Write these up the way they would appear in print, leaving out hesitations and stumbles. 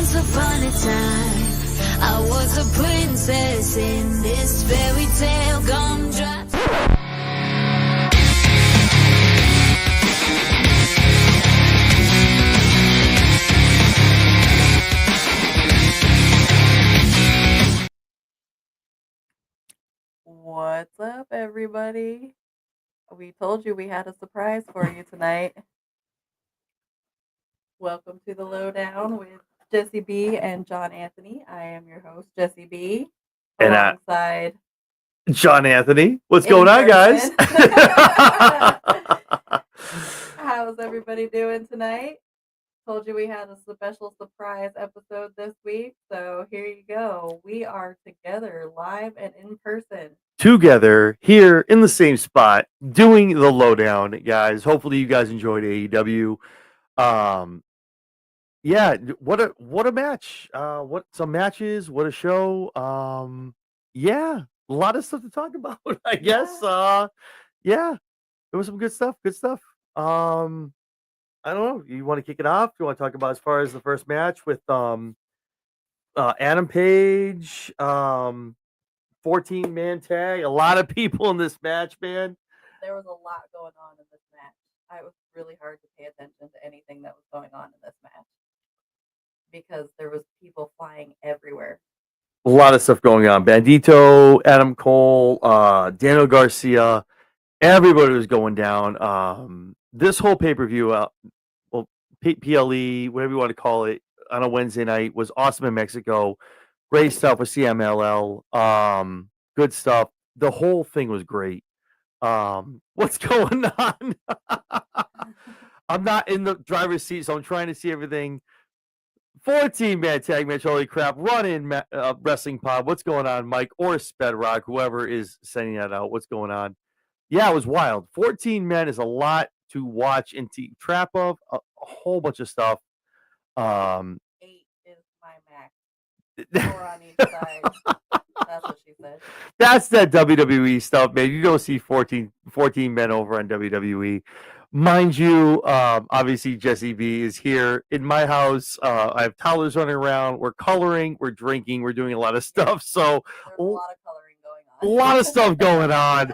Once upon a time, I was a princess in this fairy tale gumdrop. What's up, everybody? We told you we had a surprise for you tonight. Welcome to the Lowdown with Jesse B and John Anthony. I am your host, Jesse B, And alongside John Anthony. What's in going on, guys? person. How's everybody doing tonight? Told you we had a special surprise episode this week, so here you go. We are together live and in person. Together here in the same spot, doing the Lowdown, guys. Hopefully, you guys enjoyed AEW. Yeah, what a match. What some matches. What a show. Yeah, a lot of stuff to talk about. I guess. Yeah, there was some good stuff. Good stuff. I don't know. You want to kick it off? You want to talk about as far as the first match with Adam Page, 14-man tag. A lot of people in this match, man. There was a lot going on in this match. It was really hard to pay attention to anything that was going on in this match because there was people flying everywhere. A lot of stuff going on. Bandito, Adam Cole, Daniel Garcia, everybody was going down. This whole pay-per-view, PLE, whatever you want to call it, on a Wednesday night was awesome in Mexico. Great stuff with CMLL. Good stuff. The whole thing was great. What's going on? I'm not in the driver's seat, so I'm trying to see everything. 14-man tag match. Holy crap. Run in wrestling pod. What's going on, Mike or Spedrock, whoever is sending that out? What's going on? Yeah, it was wild. 14 men is a lot to watch and to trap of a whole bunch of stuff. 8 is my max. 4 on each side. That's what she said. That's that WWE stuff, man. You don't see 14 men over on WWE. Mind you, obviously Jesse B is here in my house. I have toddlers running around. We're coloring, we're drinking, we're doing a lot of stuff. So there's a lot of coloring going on. A lot of stuff going on.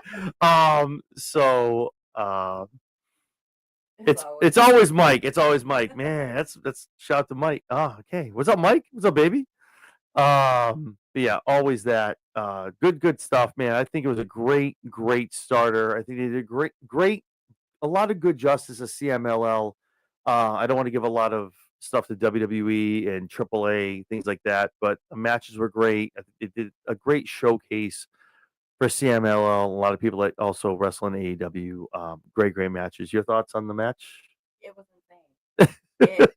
It's always Mike. It's always Mike. Man, that's shout out to Mike. Oh, okay. What's up, Mike? What's up, baby? But yeah, always that. Good stuff, man. I think it was a great starter. I think they did great, a lot of good justice to CMLL. I don't want to give a lot of stuff to WWE and AAA, things like that, but the matches were great. It did a great showcase for CMLL. A lot of people that also wrestle in AEW. Great matches. Your thoughts on the match? It was insane.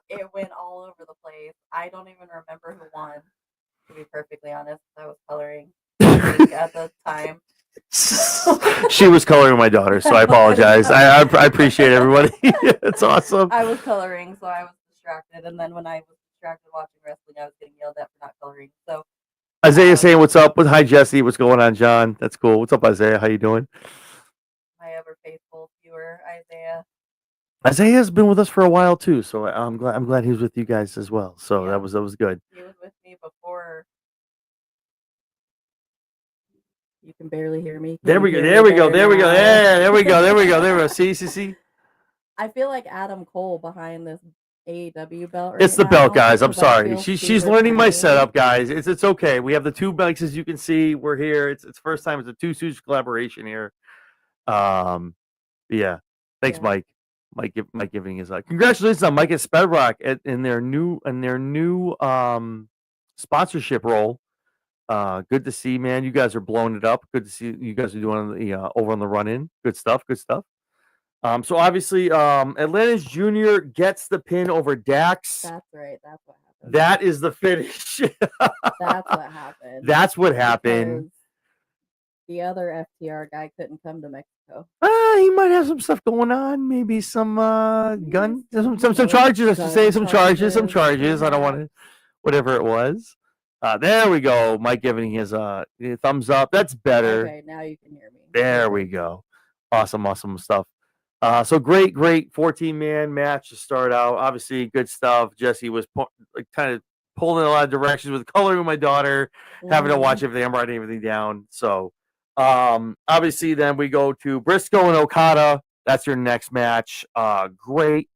It went all over the place. I don't even remember who won, to be perfectly honest. I was coloring at the time. She was coloring my daughter, so I apologize. I appreciate everybody. It's awesome. I was coloring, so I was distracted. And then when I was distracted watching wrestling, I was getting yelled at for not coloring. So Isaiah saying what's up. Hi Jesse, what's going on, John? That's cool. What's up, Isaiah? How you doing? My ever faithful viewer, Isaiah. Isaiah's been with us for a while too, so I'm glad he was with you guys as well. So yeah, that was good. He was with me before. You can barely hear me. There we go. Yeah, there we go. See. I feel like Adam Cole behind this AEW belt. It's the belt, guys. I'm sorry. She's learning my setup, guys. It's okay. We have the two mics, as you can see. We're here. It's first time. It's a Two Stooges collaboration here. Yeah. Thanks, Mike. Mike giving his congratulations on Mike and Spedrock in their new sponsorship role. Good to see, man. You guys are blowing it up. Good to see you guys are doing the over on the run in. Good stuff. So obviously, Atlantis Jr. gets the pin over Dax. That's right. That's what happened. That is the finish. That's what happened. That's what happened. The other FTR guy couldn't come to Mexico. He might have some stuff going on. Maybe some gun, some charges. I should say some charges. I don't want to. Whatever it was. There we go. Mike giving his thumbs up. That's better. Okay, now you can hear me. There we go. Awesome stuff. So great 14-man match to start out. Obviously, good stuff. Jesse was kind of pulled in a lot of directions with coloring with my daughter, having to watch Mhm. everything. I'm writing everything down. So, obviously, then we go to Briscoe and Okada. That's your next match. Great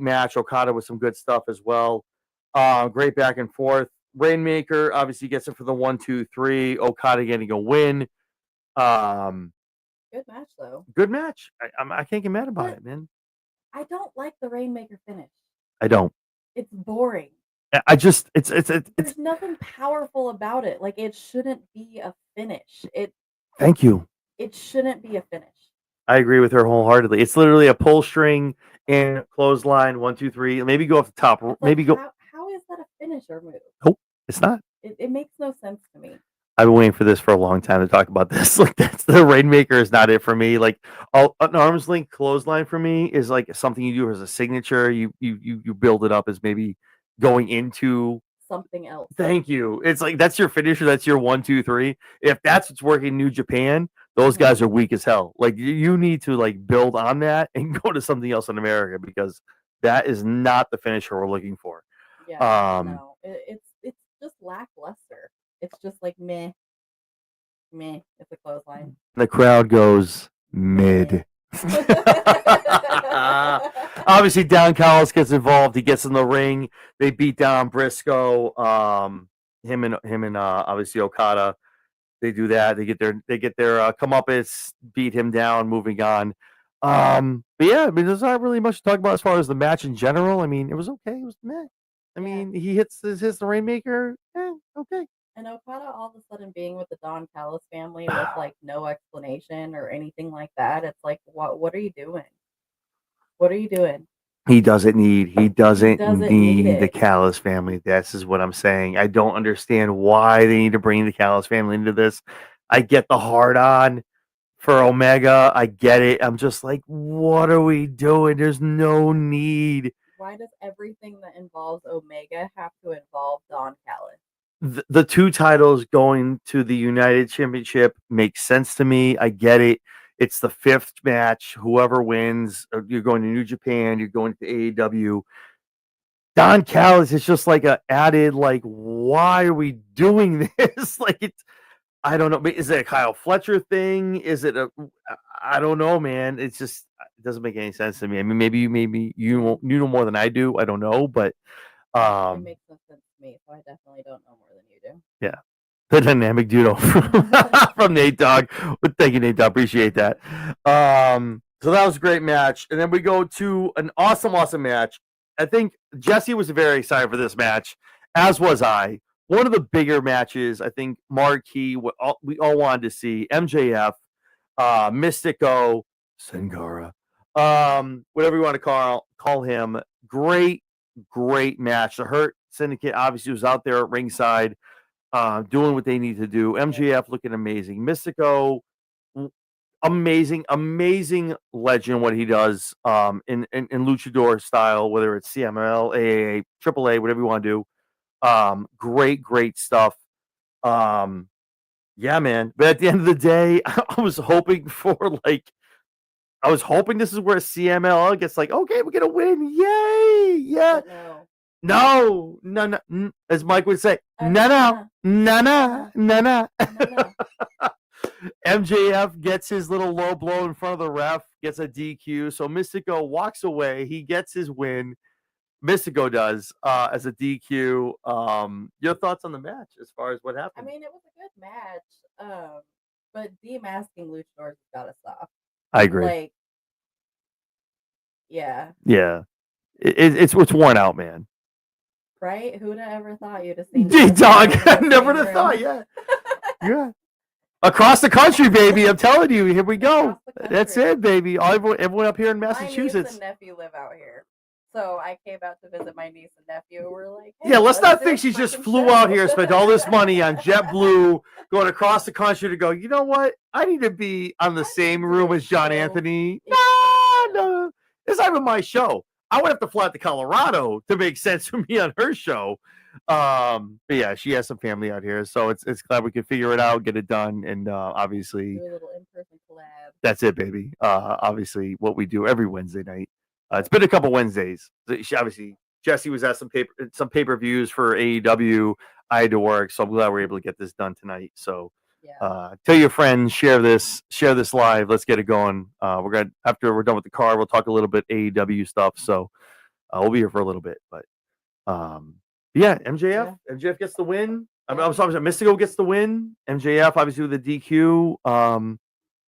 match. Okada with some good stuff as well. Great back and forth. Rainmaker obviously gets it for the 1-2-3. Okada getting a win. Good match though. Good match. I can't get mad about But it, man. I don't like the Rainmaker finish. I don't. It's boring. I just it's There's nothing powerful about it. Like it shouldn't be a finish. Thank you. It shouldn't be a finish. I agree with her wholeheartedly. It's literally a pull string and clothesline, 1-2-3. Maybe go off the top. It's Maybe like, go. how is that a finisher move? Nope, it's not. It makes no sense to me. I've been waiting for this for a long time to talk about this. Like that's the Rainmaker is not it for me. Like an arm's length clothesline for me is like something you do as a signature. You build it up as maybe going into Something else. Thank you. It's like that's your finisher. That's your 1-2-3. If that's what's working in New Japan, those guys are weak as hell. Like you need to like build on that and go to something else in America because that is not the finisher we're looking for. Yeah, no, it's just lackluster. It's just like meh. It's a clothesline. The crowd goes mid. Obviously, Don Callis gets involved. He gets in the ring. They beat down Briscoe. Him and obviously Okada. They do that. They get their comeuppance, beat him down, moving on. But yeah, I mean, there's not really much to talk about as far as the match in general. I mean, it was okay. It was meh. I mean, he hits the Rainmaker. Okay. And Okada all of a sudden being with the Don Callis family with like no explanation or anything like that. It's like, what are you doing? What are you doing? He doesn't need need the it. Callis family. This is what I'm saying. I don't understand why they need to bring the Callis family into this. I get the hard on for Omega. I get it. I'm just like, what are we doing? There's no need. Why does everything that involves Omega have to involve Don Callis? The two titles going to the United Championship makes sense to me. I get it. It's the fifth match. Whoever wins, you're going to New Japan. You're going to AEW. Don Callis is just like a added, like, why are we doing this? Like, it's, I don't know. Is it a Kyle Fletcher thing? Is it I don't know, man. It's just, it doesn't make any sense to me. I mean, maybe you know more than I do. I don't know, but it makes no sense to me, so I definitely don't know more than you do. Yeah. The dynamic duo from Nate Dogg. Thank you, Nate Dogg. Appreciate that. So that was a great match. And then we go to an awesome match. I think Jesse was very excited for this match, as was I. One of the bigger matches, I think, marquee, we all wanted to see. MJF, Mystico, Singara, whatever you want to call him. Great match. The Hurt Syndicate obviously was out there at ringside, doing what they need to do. MJF looking amazing. Mystico, amazing legend what he does in luchador style, whether it's CML, AAA, AAA, whatever you want to do. Great stuff. Yeah, man. But at the end of the day, I was hoping this is where CML gets like, okay, we're gonna win. Yay! Yeah. No. As Mike would say, no. MJF gets his little low blow in front of the ref, gets a DQ. So Mystico walks away. He gets his win. Mystico does as a DQ. Your thoughts on the match as far as what happened? I mean, it was a good match, but demasking luchadors has got to stop. I agree. Like, yeah. It's worn out, man. Right? Who'd have ever thought you'd have seen D-Dog? I never would have thought, yeah. Across the country, baby. I'm telling you. Here we go. That's it, baby. Everyone up here in Massachusetts. My niece and nephew live out here. So I came out to visit my niece and nephew. We're like, hey, yeah, let's not think she just flew out here, spent all this money on JetBlue, going across the country to go, you know what? I need to be on the same room as John Anthony. No. It's not even my show. I would have to fly out to Colorado to make sense for me on her show. But yeah, she has some family out here, so it's glad we could figure it out, get it done, and obviously do a little in-person collab. That's it, baby. Obviously, what we do every Wednesday night. It's been a couple Wednesdays. Jesse Jesse was at some pay-per-views for AEW. I had to work, so I'm glad we're able to get this done tonight. So tell your friends, share this live. Let's get it going. After we're done with the card, we'll talk a little bit AEW stuff. So we'll be here for a little bit, but MJF gets the win. I'm sorry, Mystico gets the win. MJF obviously with the DQ.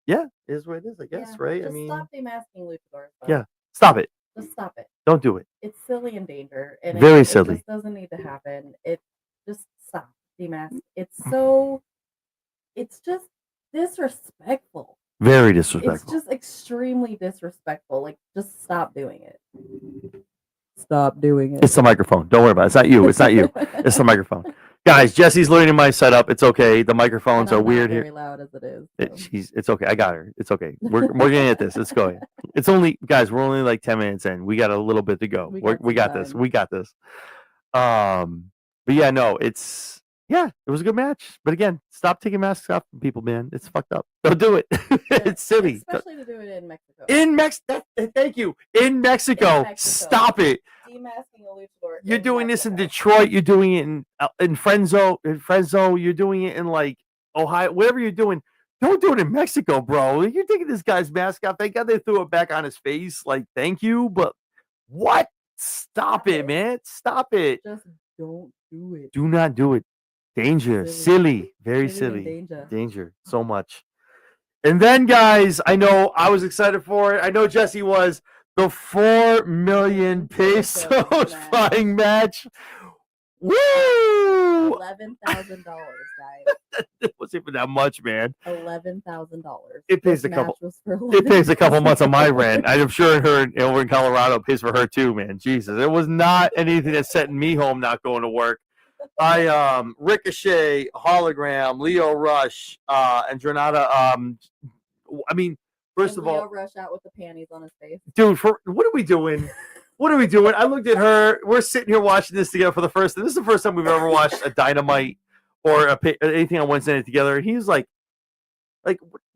It is what it is, I guess, right? Just stop demasking luchadors. Yeah, stop it. Just stop it. Don't do it. It's silly and danger, and Very silly. It just doesn't need to happen. It just stop demask. It's just disrespectful. Very disrespectful. It's just extremely disrespectful. Like, just stop doing it. Stop doing it. It's the microphone. Don't worry about it. It's not you. It's not you. It's the microphone. Guys, Jesse's learning my setup. It's okay. The microphones are weird here. Very loud as it is. So. It's okay. I got her. It's okay. We're getting at this. It's going. It's only, guys. We're only like 10 minutes in. We got a little bit to go. We got this. We got this. But yeah, no. It was a good match. But again, stop taking masks off from people, man. It's fucked up. Don't do it. It's silly. Especially to do it in Mexico. Thank you. In Mexico. Stop it. Demasking a luchador. You're doing this in Detroit. You're doing it in Fresno. You're doing it in like Ohio. Whatever you're doing, don't do it in Mexico, bro. You're taking this guy's mask off. Thank God they threw it back on his face. Like, thank you, but what? Stop it, man. Stop it. Just don't do it. Do not do it. Danger. Silly. Very silly. Danger. So much. And then, guys, I know I was excited for it. I know Jesse was. The 4 million pesos flying match. Woo! $11,000, guys. It wasn't even that much, man. $11,000. It pays a couple months of my rent. I'm sure her over in Colorado pays for her too, man. Jesus, it was not anything that's setting me home not going to work. Ricochet, Hologram, Leo Rush, and Drenata. First of all, Rush out with the panties on his face. Dude, what are we doing? What are we doing? I looked at her. We're sitting here watching this together for the first time. This is the first time we've ever watched a Dynamite or anything on Wednesday night together. And he's like,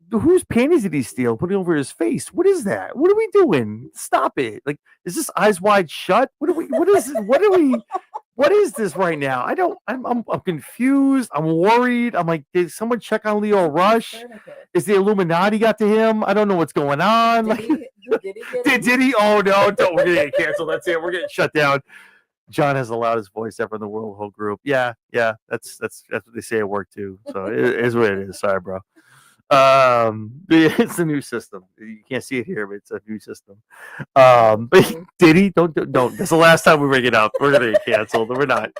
whose panties did he steal? Putting over his face. What is that? What are we doing? Stop it! Like, is this Eyes Wide Shut? What is this right now? I'm confused. I'm worried. I'm like, did someone check on Leo Rush? Is the Illuminati got to him? I don't know what's going on. Did he? Oh no! We're gonna get canceled. That's it. We're getting shut down. John has the loudest voice ever in the world. Whole group. Yeah. That's what they say at work too. So it is what it is. Sorry, bro. It's a new system. You can't see it here, but it's a new system. But did he? Don't. That's the last time we bring it up. We're gonna get canceled. We're not.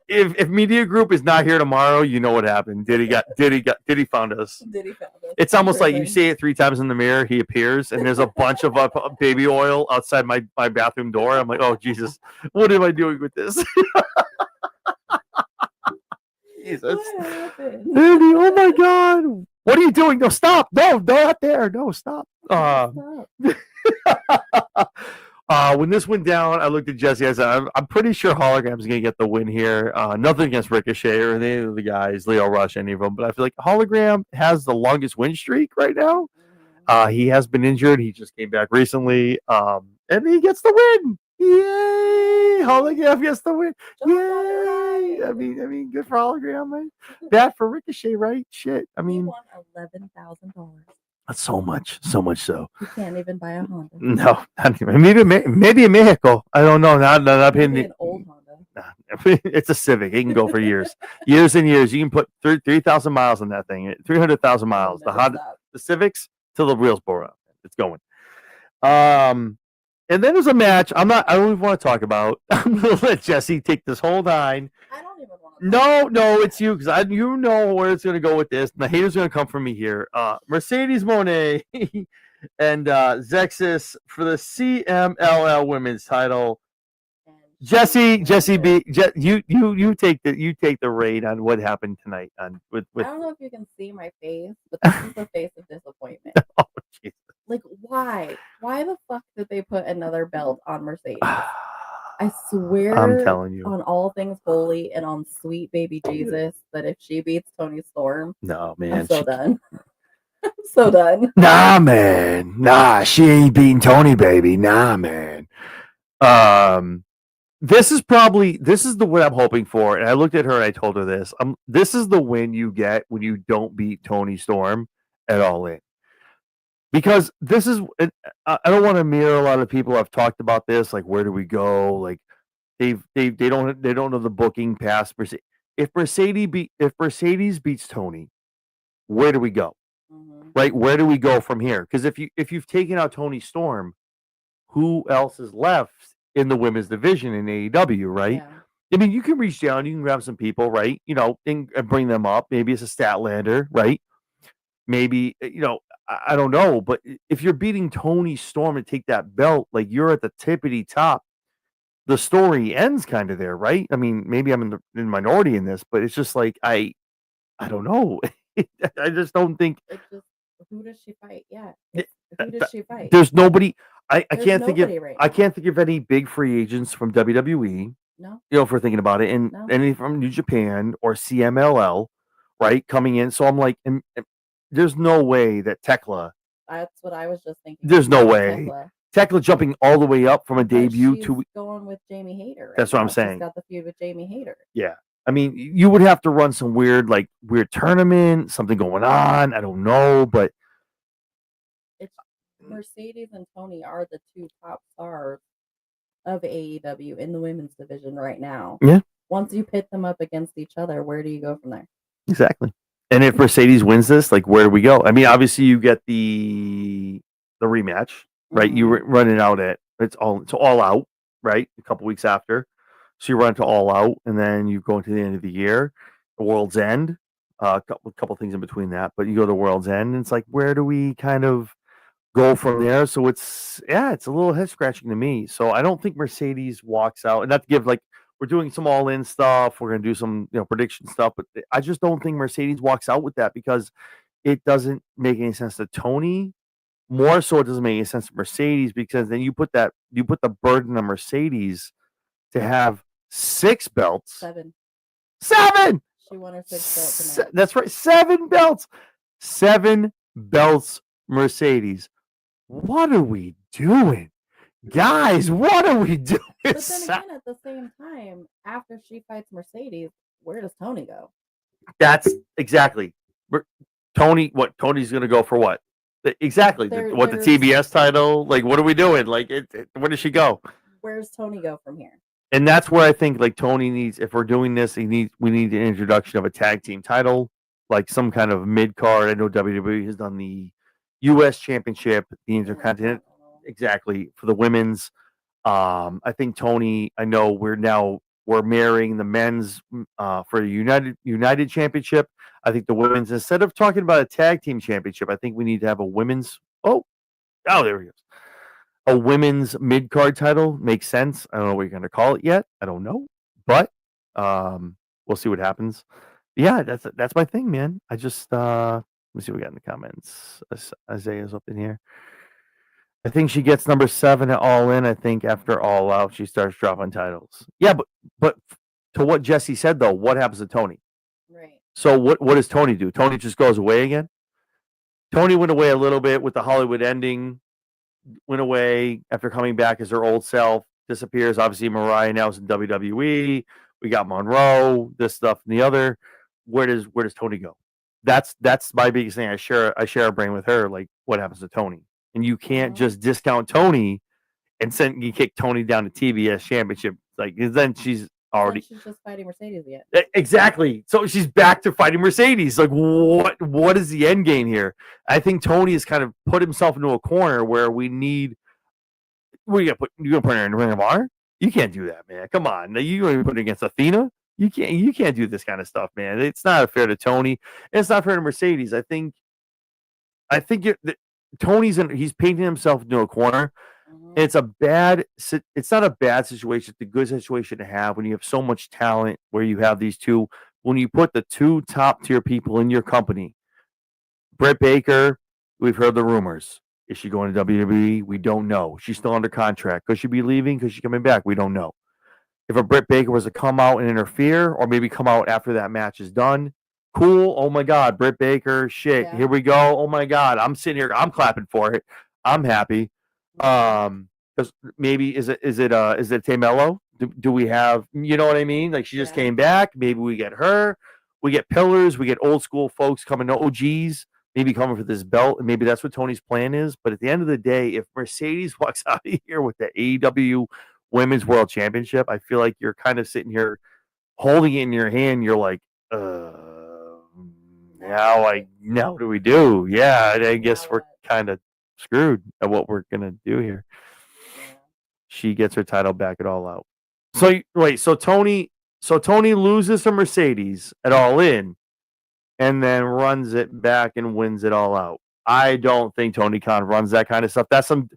If Media Group is not here tomorrow, you know what happened. Diddy found us. It's almost like you say it 3 times in the mirror, he appears, and there's a bunch of baby oil outside my bathroom door. I'm like, oh Jesus, what am I doing with this? Jesus. Diddy, oh my God. What are you doing? No, stop. No, not there. No, stop. When this went down, I looked at Jesse. I said, I'm pretty sure Hologram's going to get the win here. Nothing against Ricochet or any of the guys, Leo Rush, any of them. But I feel like Hologram has the longest win streak right now. He has been injured. He just came back recently. And he gets the win. Yay! Hologram gets the win. Yay! I mean, good for Hologram, man. Bad for Ricochet, right? Shit. I mean, he won $11,000. That's so much so. You can't even buy a Honda. No, not even. Maybe in Mexico. I don't know. Not maybe an old Honda. Nah, it's a Civic. It can go for years, years and years. You can put 3,000 miles on that thing. 300,000 miles. The Honda, the Civics till the wheels bore out. It's going. And then there's a match. I don't even want to talk about. I'm gonna let Jesse take this whole nine. I don't even want to. No, it's you because you know where it's gonna go with this. And the haters are gonna come for me here. Mercedes Moné and Zexis for the CMLL Women's Title. Jesse B, you take the reign on what happened tonight. With I don't know if you can see my face, but this is the face of disappointment. Oh, Jesus. Like, why? Why the fuck did they put another belt on Mercedes? I swear, I'm telling you, on all things holy and on sweet baby Jesus, that if she beats Toni Storm, no man, I'm so done. I'm so done. Nah, man, she ain't beating Tony, baby. Nah, man. this is the win I'm hoping for. And I looked at her and I told her this. This is the win you get when you don't beat Tony Storm at All In. Because this is, I don't want to mirror a lot of people. I've talked about this, like where do we go? Like they don't know the booking past Mercedes. If Mercedes beats Tony, where do we go? Mhm. Right? Where do we go from here? Because if you've taken out Tony Storm, who else is left in the women's division in AEW, right? Yeah. I mean, you can reach down, you can grab some people, right? You know, and bring them up. Maybe it's a Statlander, right? Maybe, you know, I don't know, but if you're beating Tony Storm to take that belt, like you're at the tippity top, the story ends kind of there, right? I mean, maybe I'm in the minority in this, but it's just like I don't know. I just don't think It's just who does she fight? Yeah. Th- Who does she fight? there's nobody. I There's can't think of nobody right I now. can't think of any big free agents from WWE. No. You know, if we're thinking about it, and No. any from New Japan or CMLL, right, coming in. So I'm like, and there's no way that Tekla. That's what I was just thinking. There's no about way. Tekla. Tekla jumping all the way up from a But debut she's to. going with Jamie Hayter. That's what I'm now. saying. She's got the feud with Jamie Hayter. Yeah. I mean, you would have to run some weird tournament, something going on. I don't know, but It's Mercedes and Tony are the two top stars of AEW in the women's division right now. Yeah. Once you pit them up against each other, where do you go from there? Exactly. And if Mercedes wins this, like where do we go? I mean, obviously you get the rematch, right? You run it out at it's all out, right? A couple weeks after, so you run to all out, and then you go into the end of the year, the World's End, a couple things in between that, but you go to World's End, and it's like where do we kind of go from there? So it's a little head scratching to me. So I don't think Mercedes walks out, and not to give we're doing some all in stuff. We're gonna do some prediction stuff, but I just don't think Mercedes walks out with that because it doesn't make any sense to Tony. More so, it doesn't make any sense to Mercedes because then you put the burden on Mercedes to have 6 belts. 7. 7. She won her 6th belt tonight. That's right. 7 belts. 7 belts, Mercedes. What are we doing? Guys, what are we doing? But then again, at the same time, after she fights Mercedes, where does Tony go? That's exactly. Tony's going to go for what? Exactly. The TBS title? Like, what are we doing? Like, where does she go? Where's Tony go from here? And that's where I think Tony needs, if we're doing this, we need an introduction of a tag team title, like some kind of mid card. I know WWE has done the U.S. Championship, the Intercontinental, exactly, for the women's. I think Tony, I know we're marrying the men's for a United Championship. I think the women's, instead of talking about a tag team championship, I think we need to have a women's. Oh, there he goes. A women's mid card title makes sense. I don't know what you're going to call it yet. I don't know, but we'll see what happens. Yeah, that's my thing, man. I just let me see what we got in the comments. Isaiah's up in here. I think she gets number 7 at All In. I think after All Out, she starts dropping titles. Yeah, but to what Jesse said though, what happens to Tony? Right. So what does Tony do? Tony just goes away again. Tony went away a little bit with the Hollywood ending. Went away after coming back as her old self. Disappears. Obviously, Mariah now is in WWE. We got Monroe. This stuff and the other. Where does Tony go? That's my biggest thing. I share a brain with her. Like, what happens to Tony? And you can't just discount Tony and you kick Tony down to TBS Championship. Like, then she's already. She's just fighting Mercedes again. Exactly. So she's back to fighting Mercedes. Like, what is the end game here? I think Tony has kind of put himself into a corner where we need. You gonna put her in Ring of Honor? You can't do that, man. Come on. You gonna put it against Athena? You can't do this kind of stuff, man. It's not fair to Tony. And it's not fair to Mercedes. I think he's painting himself into a corner. It's not a bad situation. It's a good situation to have when you have so much talent where you have these two. When you put the 2 top tier people in your company, Britt Baker, we've heard the rumors. Is she going to WWE? We don't know. She's still under contract. Could she be leaving? Could she coming back? We don't know. If a Britt Baker was to come out and interfere, or maybe come out after that match is done, cool. Oh my God, Britt Baker, shit. Yeah. Here we go. Oh my God, I'm sitting here. I'm clapping for it. I'm happy. Maybe is it Tay Mello? do we have, you know what I mean? Like she just Yeah. came back. Maybe we get her. We get pillars. We get old school folks coming, OGs, maybe coming for this belt. And maybe that's what Tony's plan is. But at the end of the day, if Mercedes walks out of here with the AEW Women's World Championship, I feel like you're kind of sitting here holding it in your hand. You're like, now what do we do? Yeah, I guess Now we're what? kind of screwed at what we're gonna do here. Yeah. She gets her title back at All Out. So wait, so Tony loses to Mercedes at All In, and then runs it back and wins it All Out. I don't think Tony Khan runs that kind of stuff. That's some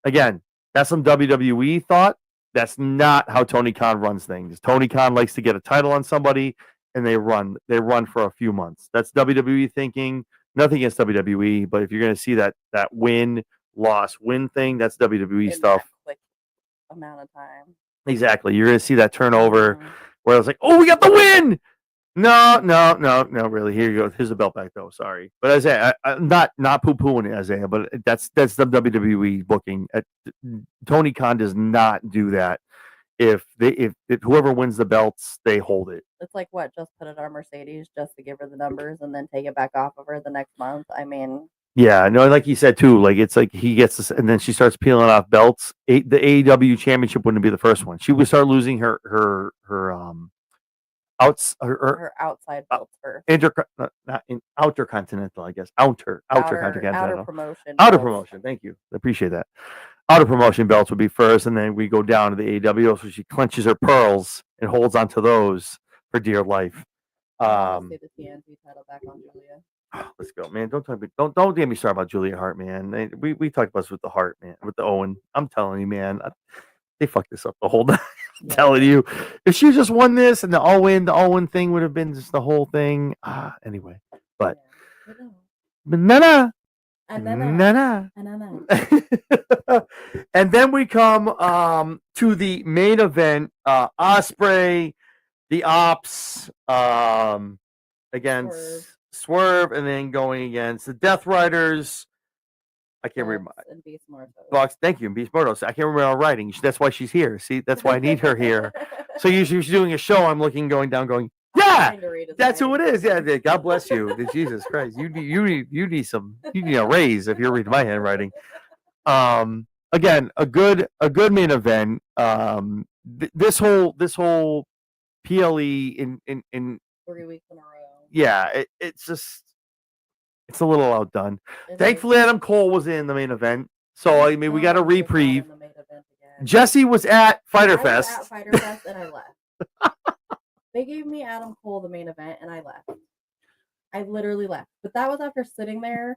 WWE thought. That's not how Tony Khan runs things. Tony Khan likes to get a title on somebody and they run for a few months. That's WWE thinking. Nothing against WWE, but if you're going to see that win loss win thing, that's WWE In stuff. that quick amount of time. Exactly. You're going to see that turnover where I was like, "Oh, we got the win." No, really. Here you go. Here's the belt back, though. Sorry, but Isaiah, I'm not poo-pooing Isaiah, but that's the WWE booking. Tony Khan does not do that. If whoever wins the belts, they hold it. It's like what? Just put it on Mercedes just to give her the numbers and then take it back off of her the next month. I mean, yeah, no, like you said too. Like it's like he gets this, and then she starts peeling off belts. The AEW championship wouldn't be the first one. She would start losing her her outside belts first. not in outer continental, I guess. Outer promotion. outer belts. promotion. Thank you. I appreciate that. Outer promotion belts would be first, and then we go down to the AEW. So she clenches her pearls and holds onto those for dear life. I want to see the TNT title back on Julia. Let's go, man. Don't get me started about Julia Hart, man. We talked about this with the Hart, man, with the Owen. I'm telling you, man. They fucked this up the whole time. I'm telling you, if she just won this and the Owen thing would have been just the whole thing. Anyway, but nah. And then we come to the main event. Osprey, the Ops, against Swerve, and then going against the Death Riders. I can't remember. Box, thank you, Beast Mortos. I can't remember our writing. That's why she's here. See, that's why I need her here. So usually she's doing a show. I'm going down, yeah, that's who it is. Yeah, God bless you. Jesus Christ, you need a raise if you're reading my handwriting. Again, a good main event. This whole PLE in 3 weeks in a row. Yeah, it's a little outdone. Thankfully, Adam Cole was in the main event, so I mean we got a reprieve. Jesse was at Fyter Fest. I was at Fyter Fest and I left. They gave me Adam Cole the main event and I left. I literally left, but that was after sitting there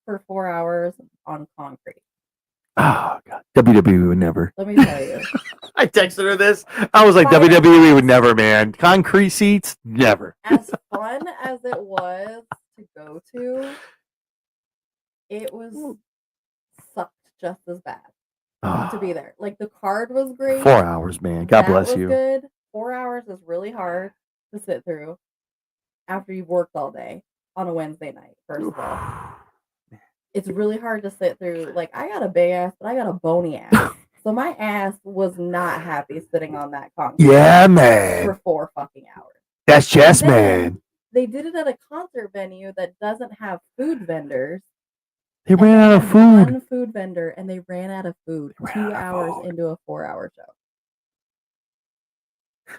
for 4 hours on concrete. Oh God, WWE would never. Let me tell you. I texted her this. I was like, WWE would never, man. Concrete seats, never. As fun as it was to go to, it was sucked just as bad to be there. Like the card was great. 4 hours, man. God bless you. Good. 4 hours is really hard to sit through after you've worked all day on a Wednesday night. First of all, it's really hard to sit through. Like I got a big ass, but I got a bony ass. So my ass was not happy sitting on that concrete. Yeah, man. For 4 fucking hours. That's chess, man. They did it at a concert venue that doesn't have food vendors. They ran out of food. One food vendor, and they ran out of food 2 hours into a 4-hour show.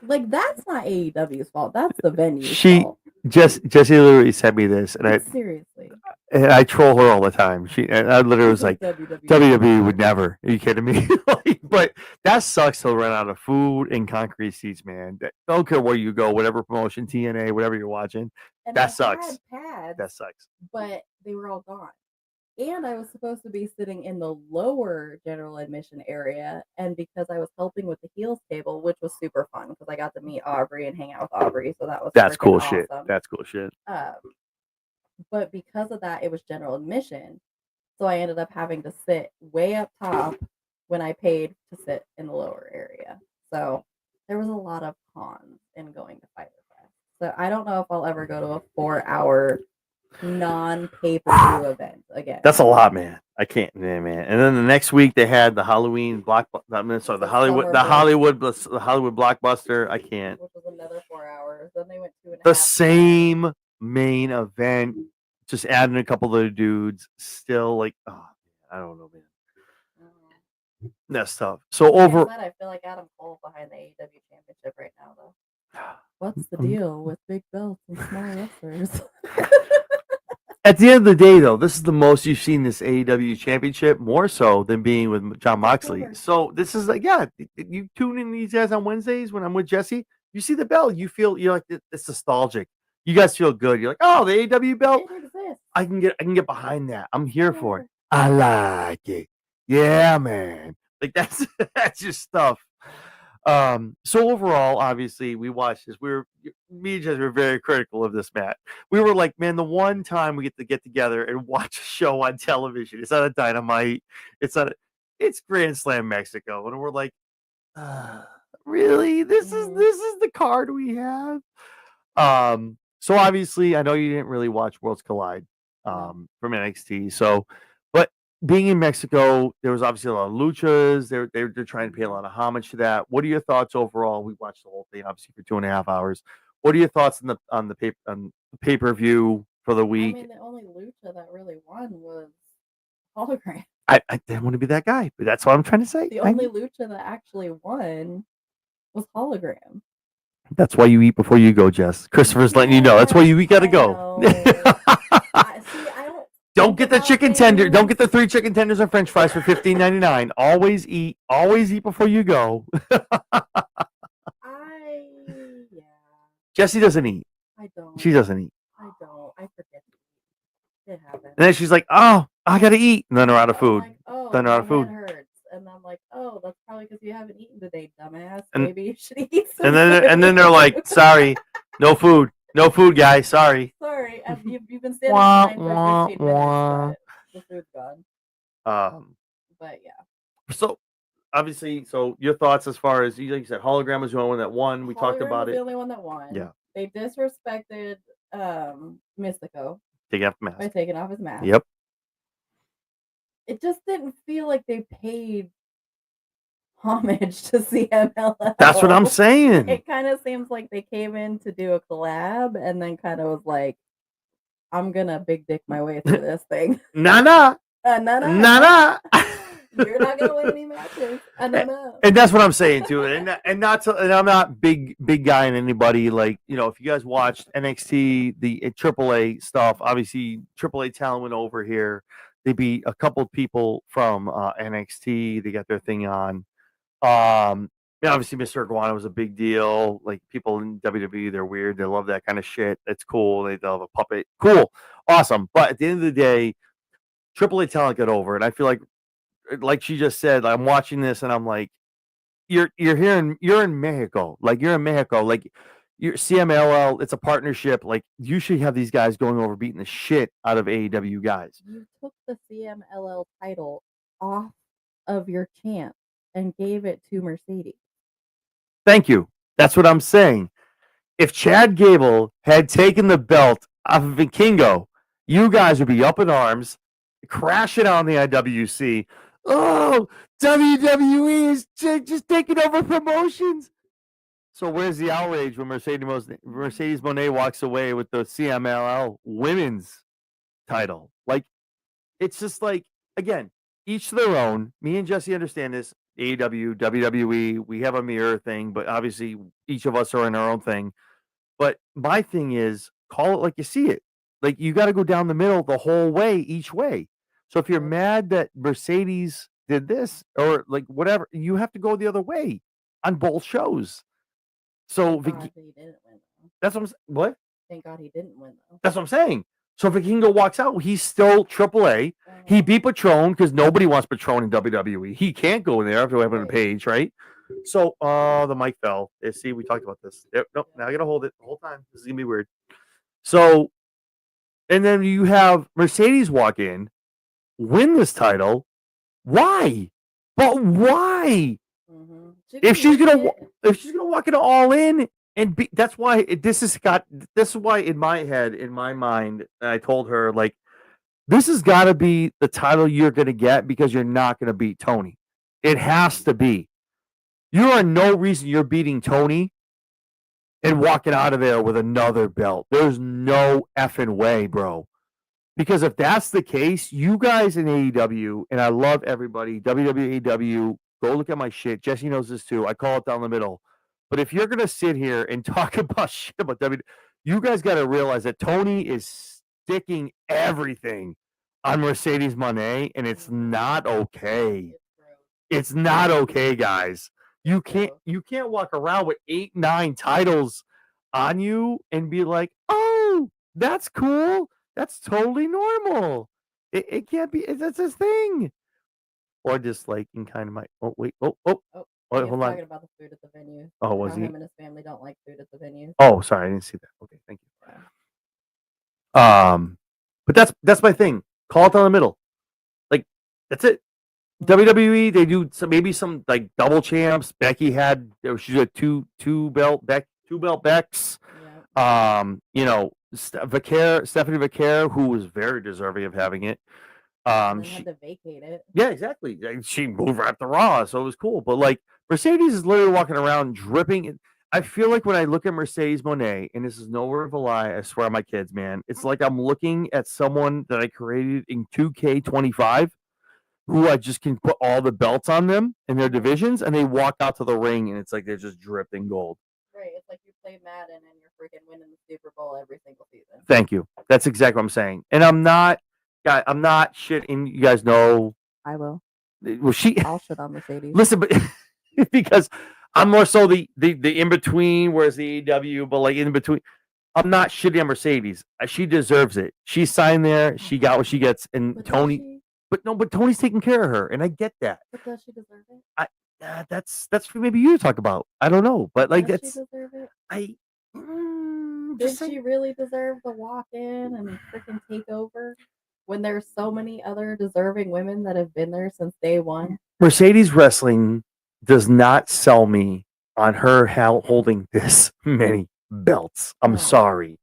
Like that's not AEW's fault. That's the venue's fault. Jesse literally sent me this, and seriously. And I troll her all the time. I literally was like, WWE would never. Are you kidding me? But that sucks to run out of food and concrete seats, man. Don't care where you go, whatever promotion, TNA, whatever you're watching. And that sucks. That sucks. But they were all gone. And I was supposed to be sitting in the lower general admission area. And because I was helping with the heels table, which was super fun because I got to meet Aubrey and hang out with Aubrey. So that's cool awesome. Shit. That's cool shit. But because of that, it was general admission. So I ended up having to sit way up top when I paid to sit in the lower area. So there was a lot of cons in going to Fyter Fest. So I don't know if I'll ever go to a 4-hour non-pay-per-view event again. That's a lot, man. I can't, yeah, man. And then the next week they had the Halloween the The Hollywood, summer the Hollywood blockbuster. I can't. which was another 4 hours. Then they went 2.5. The same main event, just adding a couple of the dudes. Still, like, oh, I don't know, man. That's tough. So over. I feel like Adam Cole behind the AEW Championship right now, though. What's the deal with big belts and small wrestlers? At the end of the day, though, this is the most you've seen this AEW Championship, more so than being with John Moxley. So this is like, yeah, you tune in these guys on Wednesdays when I'm with Jesse. You see the belt, you're like, it's nostalgic. You guys feel good. You're like, oh, the AEW belt. I can get behind that. I'm here for it. I like it. Yeah, man. Like that's just stuff. So overall, obviously, we watched this. Me and Jess were very critical of this match. We were like, man, the one time we get together and watch a show on television, it's not a Dynamite, it's Grand Slam Mexico, and we're like, really? This is the card we have. So obviously, I know you didn't really watch Worlds Collide, from NXT. So, but being in Mexico, there was obviously a lot of luchas. They're trying to pay a lot of homage to that. What are your thoughts overall? We watched the whole thing, obviously, for 2.5 hours. What are your thoughts on the pay-per-view for the week? I mean, the only lucha that really won was Hologram. I didn't want to be that guy, but that's what I'm trying to say. The only lucha that actually won was Hologram. That's why you eat before you go, Jess. Christopher's letting you know. That's why you got to go. Don't get the chicken tender. Don't get the 3 chicken tenders and French fries for $15.99. Always eat before you go. Jessie doesn't eat. I don't. She doesn't eat. I don't. I forget to eat. It happens. And then she's like, "Oh, I gotta eat." And then they're out of food. Like, oh, then they're out of food. Hurts. And I'm like, "Oh, that's probably because you haven't eaten today, dumbass. Maybe you should eat some." And then they're like, "Sorry, no food, guys. Sorry." Sorry, you've been standing in line for 15 minutes, but the food's gone. But yeah. So obviously, your thoughts as far as, like you said, Hologram was the only one that won. We talked about it. The only one that won. Yeah. They disrespected Mystico by taking off his mask. Yep. It just didn't feel like they paid homage to CMLL. That's what I'm saying. It kind of seems like they came in to do a collab and then kind of was like, I'm gonna big dick my way through this thing. Nah. You're not gonna win any matches. And that's what I'm saying too. And I'm not big guy in anybody. Like, if you guys watched NXT, the AAA stuff, obviously AAA talent went over here. They beat a couple people from NXT. They got their thing on. Obviously Mr. Iguana was a big deal. Like, people in WWE, they're weird. They love that kind of shit. It's cool. They love a puppet. Cool. Awesome. But at the end of the day, AAA talent got over. And I feel like she just said, I'm watching this and I'm like, you're in Mexico. Like, you're in Mexico. Like, you're CMLL, it's a partnership. Like, you should have these guys going over beating the shit out of AEW guys. You took the CMLL title off of your champ and gave it to Mercedes. Thank you. That's what I'm saying. If Chad Gable had taken the belt off of Vikingo, you guys would be up in arms, crashing on the IWC. Oh, WWE is just taking over promotions. So where's the outrage when Mercedes Moné walks away with the CMLL women's title? Like, it's just like, again, each to their own. Me and Jesse understand this. AEW, WWE, we have a mirror thing, but obviously each of us are in our own thing. But my thing is, call it like you see it. Like, you got to go down the middle the whole way, each way. So if you're mad that Mercedes did this or like whatever, you have to go the other way on both shows. So he didn't win, though. That's what I'm saying. What? Thank God he didn't win, though. That's what I'm saying. So if Vikingo walks out, he's still AAA. He beat Patron because nobody wants Patron in WWE. He can't go in there after having a page, right? So, the mic fell. See, we talked about this. Nope, now I got to hold it the whole time. This is going to be weird. So, and then you have Mercedes walk in, win this title. Why? But why? Mm-hmm. If she's gonna walk into All In and be, that's why this is why in my head, in my mind, I told her, like, This has got to be the title you're going to get because you're not going to beat Tony. It has to be. You are no reason you're beating Tony and walking out of there with another belt. There's no effing way, bro. Because if that's the case, you guys in AEW, and I love everybody, WWEW, go look at my shit. Jesse knows this too. I call it down the middle. But if you're going to sit here and talk about shit about WWE, you guys got to realize that Tony is sticking everything on Mercedes Moné, and it's not okay. It's not okay, guys. You can't walk around with 8, 9 titles on you and be like, oh, that's cool. That's totally normal. It can't be. That's his thing. Or disliking kind of my. Oh wait. Oh. Oh, Wait, he hold was on. talking about the food at the venue. Oh, was How he? him and his family don't like food at the venue. Oh, sorry, I didn't see that. Okay, thank you. Yeah. But that's my thing. Call it down the middle. Like that's it. WWE, they do maybe some like double champs. Becky had she's a two belt Becks. Yeah. You know, Stephanie Vaquer, who was very deserving of having it. And She had to vacate it. Yeah, exactly. She moved right to Raw, so it was cool. But like Mercedes is literally walking around dripping. I feel like when I look at Mercedes Moné, and this is no word of a lie, I swear on my kids, man, it's like I'm looking at someone that I created in 2K25 who I just can put all the belts on them in their divisions, and they walk out to the ring, and it's like they're just dripping gold. Right. It's like you play Madden and you're freaking winning the Super Bowl every single season. Thank you. That's exactly what I'm saying. And I'm not shitting. You guys know. I will. Well, I'll shit on Mercedes. Listen, but because I'm more so the in between, whereas the AEW, but like in between, I'm not shitting on Mercedes. She deserves it. She signed there. She got what she gets, and But Tony. But Tony's taking care of her, and I get that. But does she deserve it? That's for maybe you to talk about. I don't know, but like does that's she deserve it? Did she really deserve to walk in and freaking take over when there's so many other deserving women that have been there since day one? Mercedes Wrestling does not sell me on her holding this many belts. I'm sorry.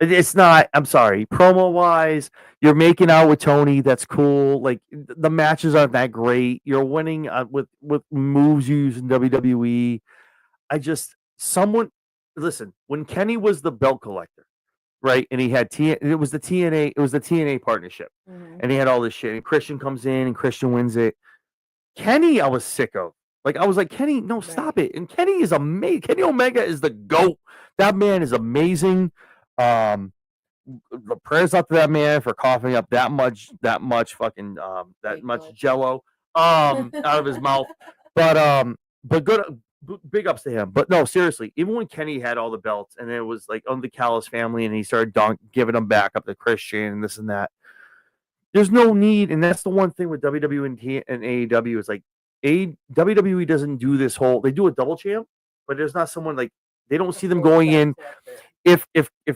It's not. I'm sorry. Promo wise, you're making out with Tony. That's cool. Like the matches aren't that great. You're winning with moves you use in WWE. Listen. When Kenny was the belt collector, right, and he had it was the TNA. It was the TNA partnership, and he had all this shit. And Christian comes in, and Christian wins it. Kenny, I was sick of. Like I was like, Kenny, no, stop it. And Kenny is amazing. Kenny Omega is the GOAT. That man is amazing. The prayers up to that man for coughing up that much fucking much jello out of his mouth. But good, big ups to him. But no, seriously, even when Kenny had all the belts and it was like on the Callis family and he started giving them back up to Christian and this and that, there's no need. And that's the one thing with WWE and AEW is like WWE doesn't do this whole, they do a double champ, but there's not someone like, they don't see them going in. If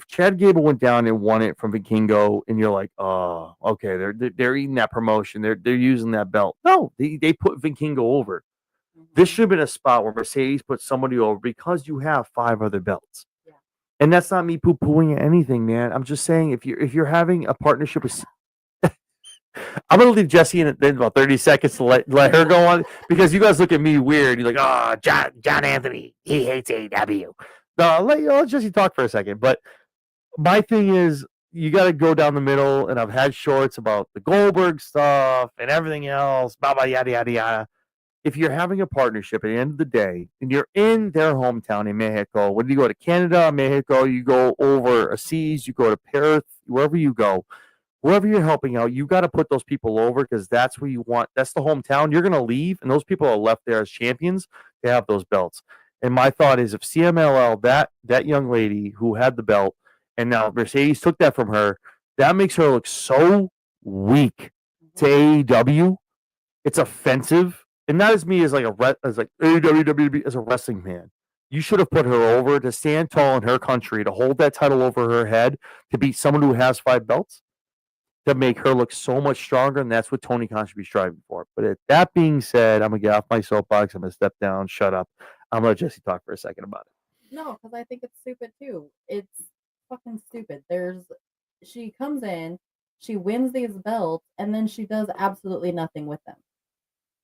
Chad Gable went down and won it from Vikingo, and you're like, oh, okay, they're eating that promotion, they're using that belt. No, they put Vikingo over. This should have been a spot where Mercedes put somebody over because you have 5 other belts. Yeah. And that's not me poo-pooing anything, man. I'm just saying if you're having a partnership with I'm gonna leave Jesse in about 30 seconds to let her go on because you guys look at me weird. You're like, oh, John Anthony, he hates AEW. No, I'll let Jesse talk for a second. But my thing is, you got to go down the middle. And I've had shorts about the Goldberg stuff and everything else, yada, yada, yada. If you're having a partnership at the end of the day and you're in their hometown in Mexico, whether you go to Canada, Mexico, you go overseas, you go to Perth, wherever you go, wherever you're helping out, you got to put those people over because that's where you want. That's the hometown. You're going to leave, and those people are left there as champions to have those belts. And my thought is if CMLL, that young lady who had the belt, and now Mercedes took that from her, that makes her look so weak to AEW. It's offensive. And not as me as like AEW as a wrestling fan. You should have put her over to stand tall in her country, to hold that title over her head, to beat someone who has 5 belts, to make her look so much stronger. And that's what Tony Khan should be striving for. But that being said, I'm going to get off my soapbox. I'm going to step down, shut up. I'm going to let Jesse talk for a second about it. No, because I think it's stupid too. It's fucking stupid. She comes in, She wins these belts, and then she does absolutely nothing with them.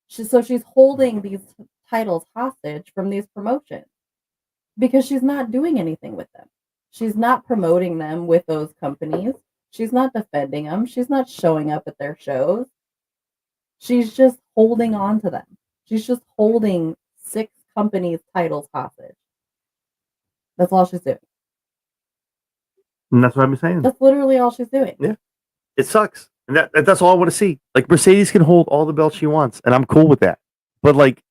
She's holding these titles hostage from these promotions because she's not doing anything with them. She's not promoting them with those companies. She's not defending them. She's not showing up at their shows. She's just holding on to them. She's just holding 6 companies' titles hostage. That's all she's doing. And that's what I'm saying. That's literally all she's doing. Yeah. It sucks. And that's all I want to see. Like, Mercedes can hold all the belts she wants, and I'm cool with that. But like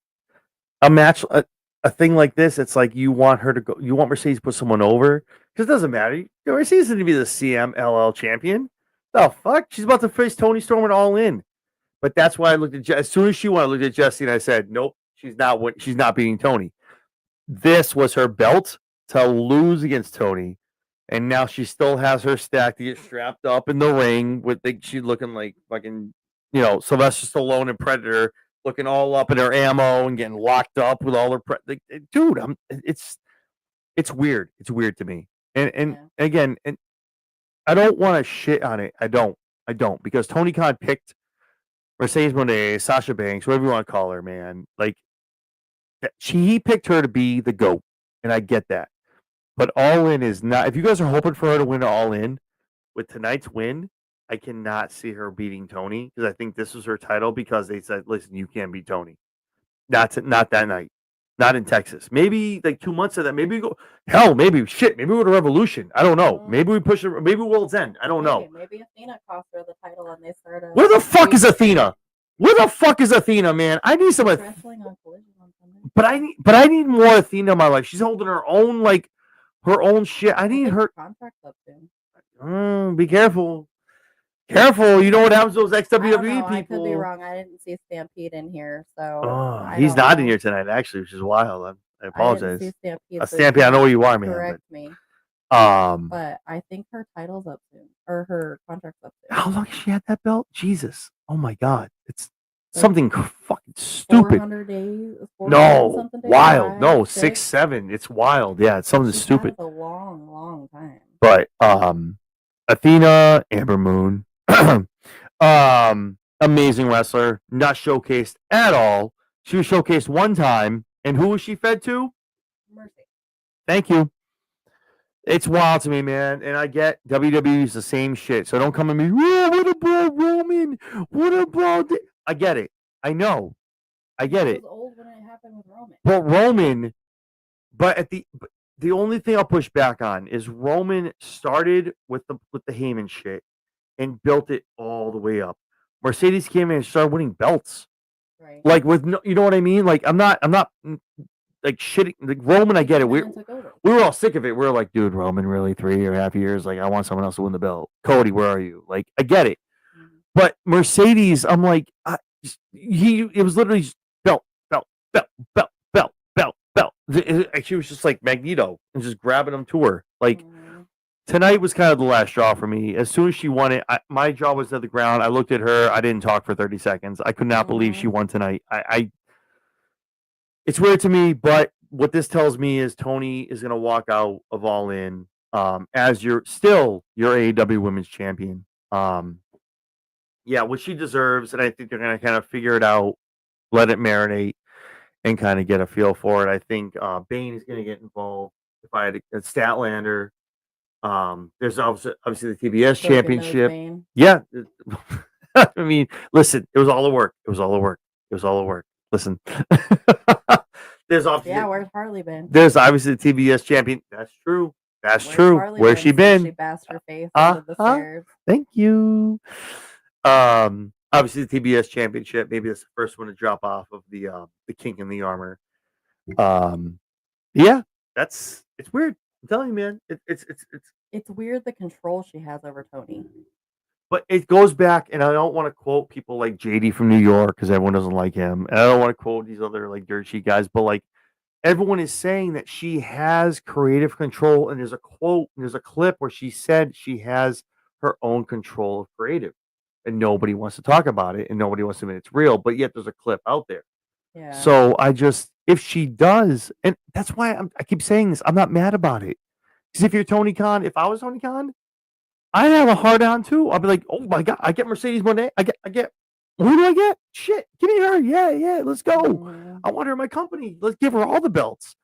a match, a thing like this, it's like you want her to go. You want Mercedes to put someone over because it doesn't matter. Mercedes is to be the CMLL champion. The fuck, she's about to face Toni Storm and All In. But that's why I looked at as soon as she won, I looked at Jessie and I said, nope, she's not beating Toni. This was her belt to lose against Toni. And now she still has her stack to get strapped up in the ring with she's looking like fucking, Sylvester Stallone and Predator, looking all up in her ammo and getting locked up with all her dude. It's weird. It's weird to me. And again, and I don't want to shit on it. I don't because Tony Khan picked Mercedes Moné, Sasha Banks, whatever you want to call her, man. Like he picked her to be the GOAT, and I get that. But All In is not. If you guys are hoping for her to win All In with tonight's win, I cannot see her beating Toni because I think this was her title because they said, "Listen, you can't beat Toni." Not that night, not in Texas. Maybe like 2 months of that. Maybe we go. Hell, maybe we go to Revolution. I don't know. Maybe we push it. Maybe World's End. I don't know. Maybe Athena cost her the title and they started. Where the fuck is Athena? Where the fuck is Athena, man? I need some. Wrestling on Collision on Sunday. But I need more Athena in my life. She's holding her own shit. I need her contract up soon. Be careful. Careful. You know what happens to those XWWE people. I could be wrong. I didn't see Stampede in here, so he's not in here tonight, actually, which is wild. I apologize. I didn't see Stampede, I know where you are, man. Correct me. But I think her title's up soon, or her contract's up soon. How long has she had that belt? Jesus. Oh my God. It's something fucking stupid. 400 days? No, wild. 5, No, 6? 6, 7. It's wild. Yeah, it's something stupid. It's a long, long time. But Athena, Amber Moon, amazing wrestler, not showcased at all. She was showcased one time, and who was she fed to? Mercy. Thank you. It's wild to me, man, and I get WWE's the same shit. So don't come at me. Oh, what about Roman? What about? I get it. I know. I get it. It was old when it happened with Roman. But Roman, the only thing I'll push back on is Roman started with the Heyman shit and built it all the way up. Mercedes came in and started winning belts. Right. Like with no, you know what I mean? Like I'm not like shitting like Roman. I get it. We were all sick of it. We were like, dude, Roman, really 3.5 years? Like I want someone else to win the belt. Cody, where are you? Like I get it. Mm-hmm. But Mercedes, I'm like, it was literally just belt. She was just like Magneto and just grabbing them to her. Like tonight was kind of the last straw for me. As soon as she won it, my jaw was at the ground. I looked at her. I didn't talk for 30 seconds. I could not believe she won tonight. It's weird to me, but what this tells me is Toni is going to walk out of All In as your AEW Women's Champion. Yeah, what she deserves, and I think they're going to kind of figure it out, let it marinate, and kind of get a feel for it. I think Bane is going to get involved. If I had a Statlander, there's obviously the TBS Championship. Yeah, I mean, listen, it was all the work. It was all the work. Listen, there's obviously where's Harley been? There's obviously the TBS champion. That's true. Where's Harley she been? She bashed her face under the stairs. Thank you. Obviously the TBS championship. Maybe that's the first one to drop off of the kink in the armor. Yeah, it's weird. I'm telling you, man. It's weird the control she has over Toni. But it goes back, and I don't want to quote people like JD from New York because everyone doesn't like him. And I don't want to quote these other like dirt sheet guys, but like everyone is saying that she has creative control. And there's a quote, and there's a clip where she said she has her own control of creative, and nobody wants to talk about it, and nobody wants to admit it's real. But yet there's a clip out there. Yeah. So if she does, and that's why I keep saying this, I'm not mad about it. Because if you're Tony Khan, if I was Tony Khan, I have a hard on too. I'll be like, oh my god, I get Mercedes Monet. I get. Who do I get? Shit, give me her. Yeah, let's go. Mhm. I want her in my company. Let's give her all the belts.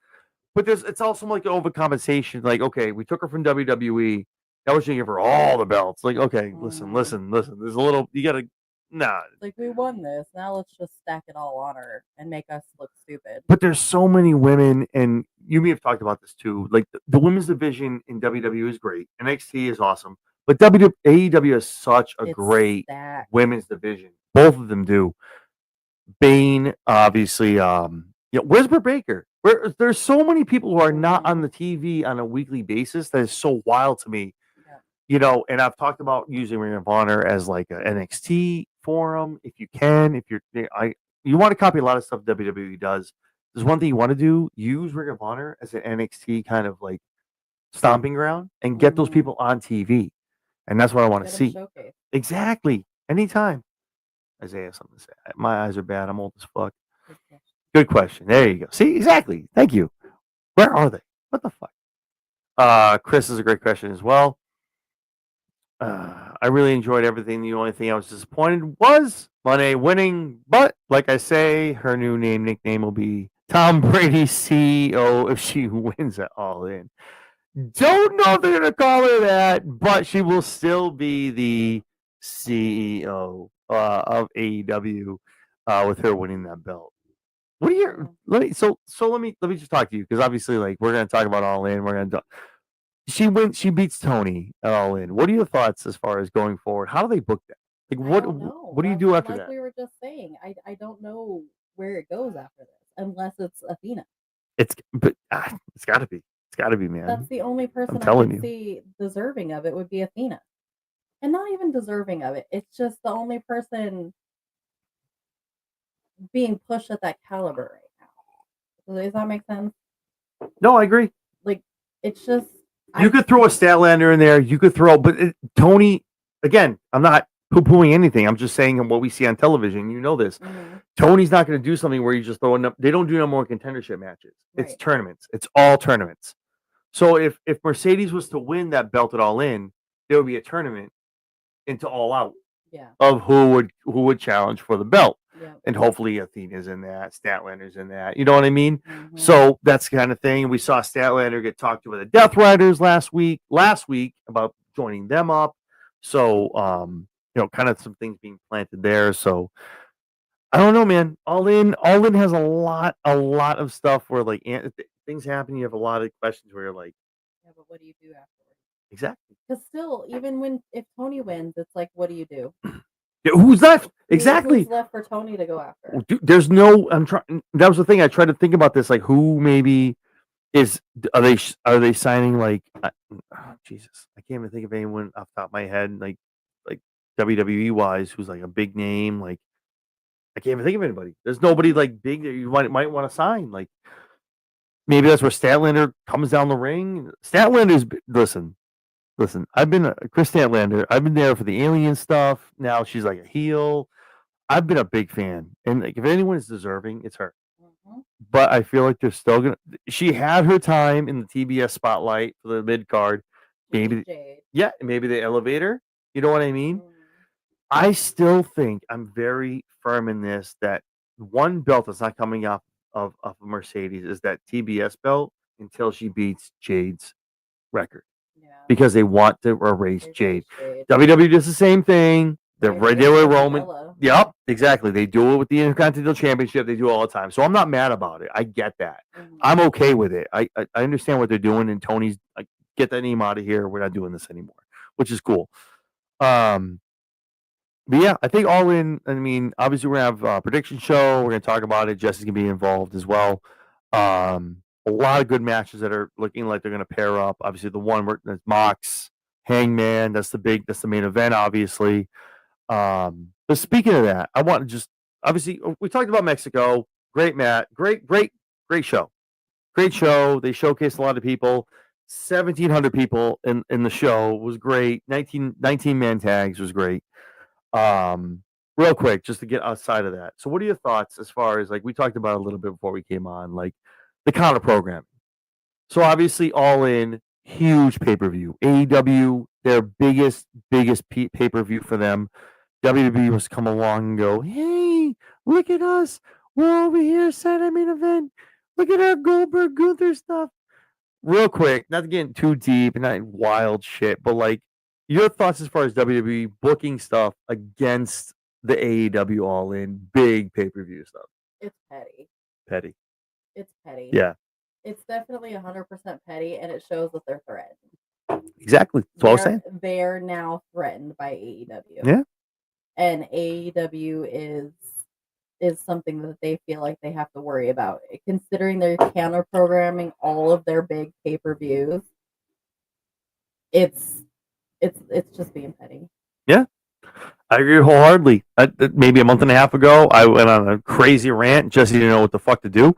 But it's also like an overcompensation. Like, okay, we took her from WWE. Now we're going to give her all the belts. Like, okay, listen. There's a little, you got to, nah. Like, we won this. Now let's just stack it all on her and make us look stupid. But there's so many women, and you may have talked about this too. Like, the women's division in WWE is great. NXT is awesome. But AEW is such a It's great stacked. women's division. Both of them do. Bane, obviously. Where's Britt Baker? There's so many people who are not on the TV on a weekly basis that is so wild to me. Yeah. And I've talked about using Ring of Honor as like an NXT forum if you can. If you want to copy a lot of stuff WWE does. There's one thing you want to do: use Ring of Honor as an NXT kind of like stomping ground and get those people on TV. And that's what I want to see. Showcase. Exactly. Anytime. Isaiah has something to say. My eyes are bad. I'm old as fuck. Good question. There you go. See, exactly. Thank you. Where are they? What the fuck? Chris is a great question as well. I really enjoyed everything. The only thing I was disappointed was Monet winning. But like I say, her new nickname will be Tom Brady CEO if she wins it all in. Don't know if they're gonna call her that, but she will still be the CEO of AEW with her winning that belt. What are your let me just talk to you because obviously like we're gonna talk about All In. We're gonna she beats Tony at All In. What are your thoughts as far as going forward? How do they book that? Like what do you do after that? Like we were just saying, I don't know where it goes after this unless it's Athena. It's gotta be. It's gotta be, man. That's the only person I telling can you. see deserving of it would be Athena. And not even deserving of it. It's just the only person being pushed at that caliber right now. Does that make sense? No, I agree. Like it's just you could throw a Statlander in there. You could throw, but Tony. Again, I'm not poo-pooing anything. I'm just saying what we see on television. You know this. Mm-hmm. Tony's not going to do something where you just throw up. They don't do number one contendership matches. Right. It's tournaments. It's all tournaments. So if Mercedes was to win that belt at All In, there would be a tournament into All Out of who would challenge for the belt. Yeah. And hopefully Athena's in that, Statlander's in that. You know what I mean? Mm-hmm. So that's the kind of thing. We saw Statlander get talked to with the Death Riders last week about joining them up. So kind of some things being planted there. So I don't know, man. All in has a lot of stuff where like things happen. You have a lot of questions where you're like, yeah, but what do you do afterwards? Exactly. Because still, even if Tony wins, it's like, what do you do? Yeah, who's left? Exactly. Who's left for Tony to go after? Dude, there's no. I'm trying. That was the thing. I tried to think about this. Like, who maybe are they signing? Like, Jesus, I can't even think of anyone off the top of my head. Like WWE wise, who's like a big name. Like, I can't even think of anybody. There's nobody like big that you might want to sign. Like, maybe that's where Statlander comes down the ring. Statlander's listen. I've been Chris Statlander. I've been there for the alien stuff. Now she's like a heel. I've been a big fan, and like if anyone is deserving, it's her. Mm-hmm. But I feel like they're still gonna. She had her time in the TBS spotlight for the mid card. Maybe, maybe they elevate her. You know what I mean? Mm-hmm. I still think I'm very firm in this that one belt that's not coming off of Mercedes is that TBS belt until she beats Jade's record. Because they want to erase Jade. WWE does the same thing. They're right there with Roman. Yep, exactly. They do it with the Intercontinental Championship. They do it all the time. So I'm not mad about it. I get that. Mm-hmm. I'm okay with it. I understand what they're doing. And Tony's like, get that name out of here. We're not doing this anymore, which is cool. But yeah, I think All In. I mean, obviously we're gonna have a prediction show. We're gonna talk about it. Jesse's gonna be involved as well. A lot of good matches that are looking like they're going to pair up. Obviously, the one where there's Mox, Hangman. That's the main event, obviously. But speaking of that, I want to just obviously we talked about Mexico. Great great show. Great show. They showcased a lot of people. 1,700 people in the show was great. 19 man tags was great. Real quick, just to get outside of that. So, what are your thoughts as far as like we talked about a little bit before we came on, like the counter programming? So obviously, All In, huge pay-per-view. AEW, their biggest pay-per-view for them. WWE was come along and go, hey, look at us. We're over here, Saturday main event. Look at our Goldberg Gunther stuff. Real quick, not to get in too deep and not wild shit, but like your thoughts as far as WWE booking stuff against the AEW All In big pay-per-view stuff. It's petty. Petty. It's petty. Yeah. It's definitely 100% petty, and it shows that they're threatened. Exactly. That's what I was saying. They're now threatened by AEW. Yeah. And AEW is something that they feel like they have to worry about, considering they're counter programming all of their big pay-per-views. It's just being petty. Yeah, I agree wholeheartedly. Maybe a month and a half ago, I went on a crazy rant. Jesse didn't know what the fuck to do,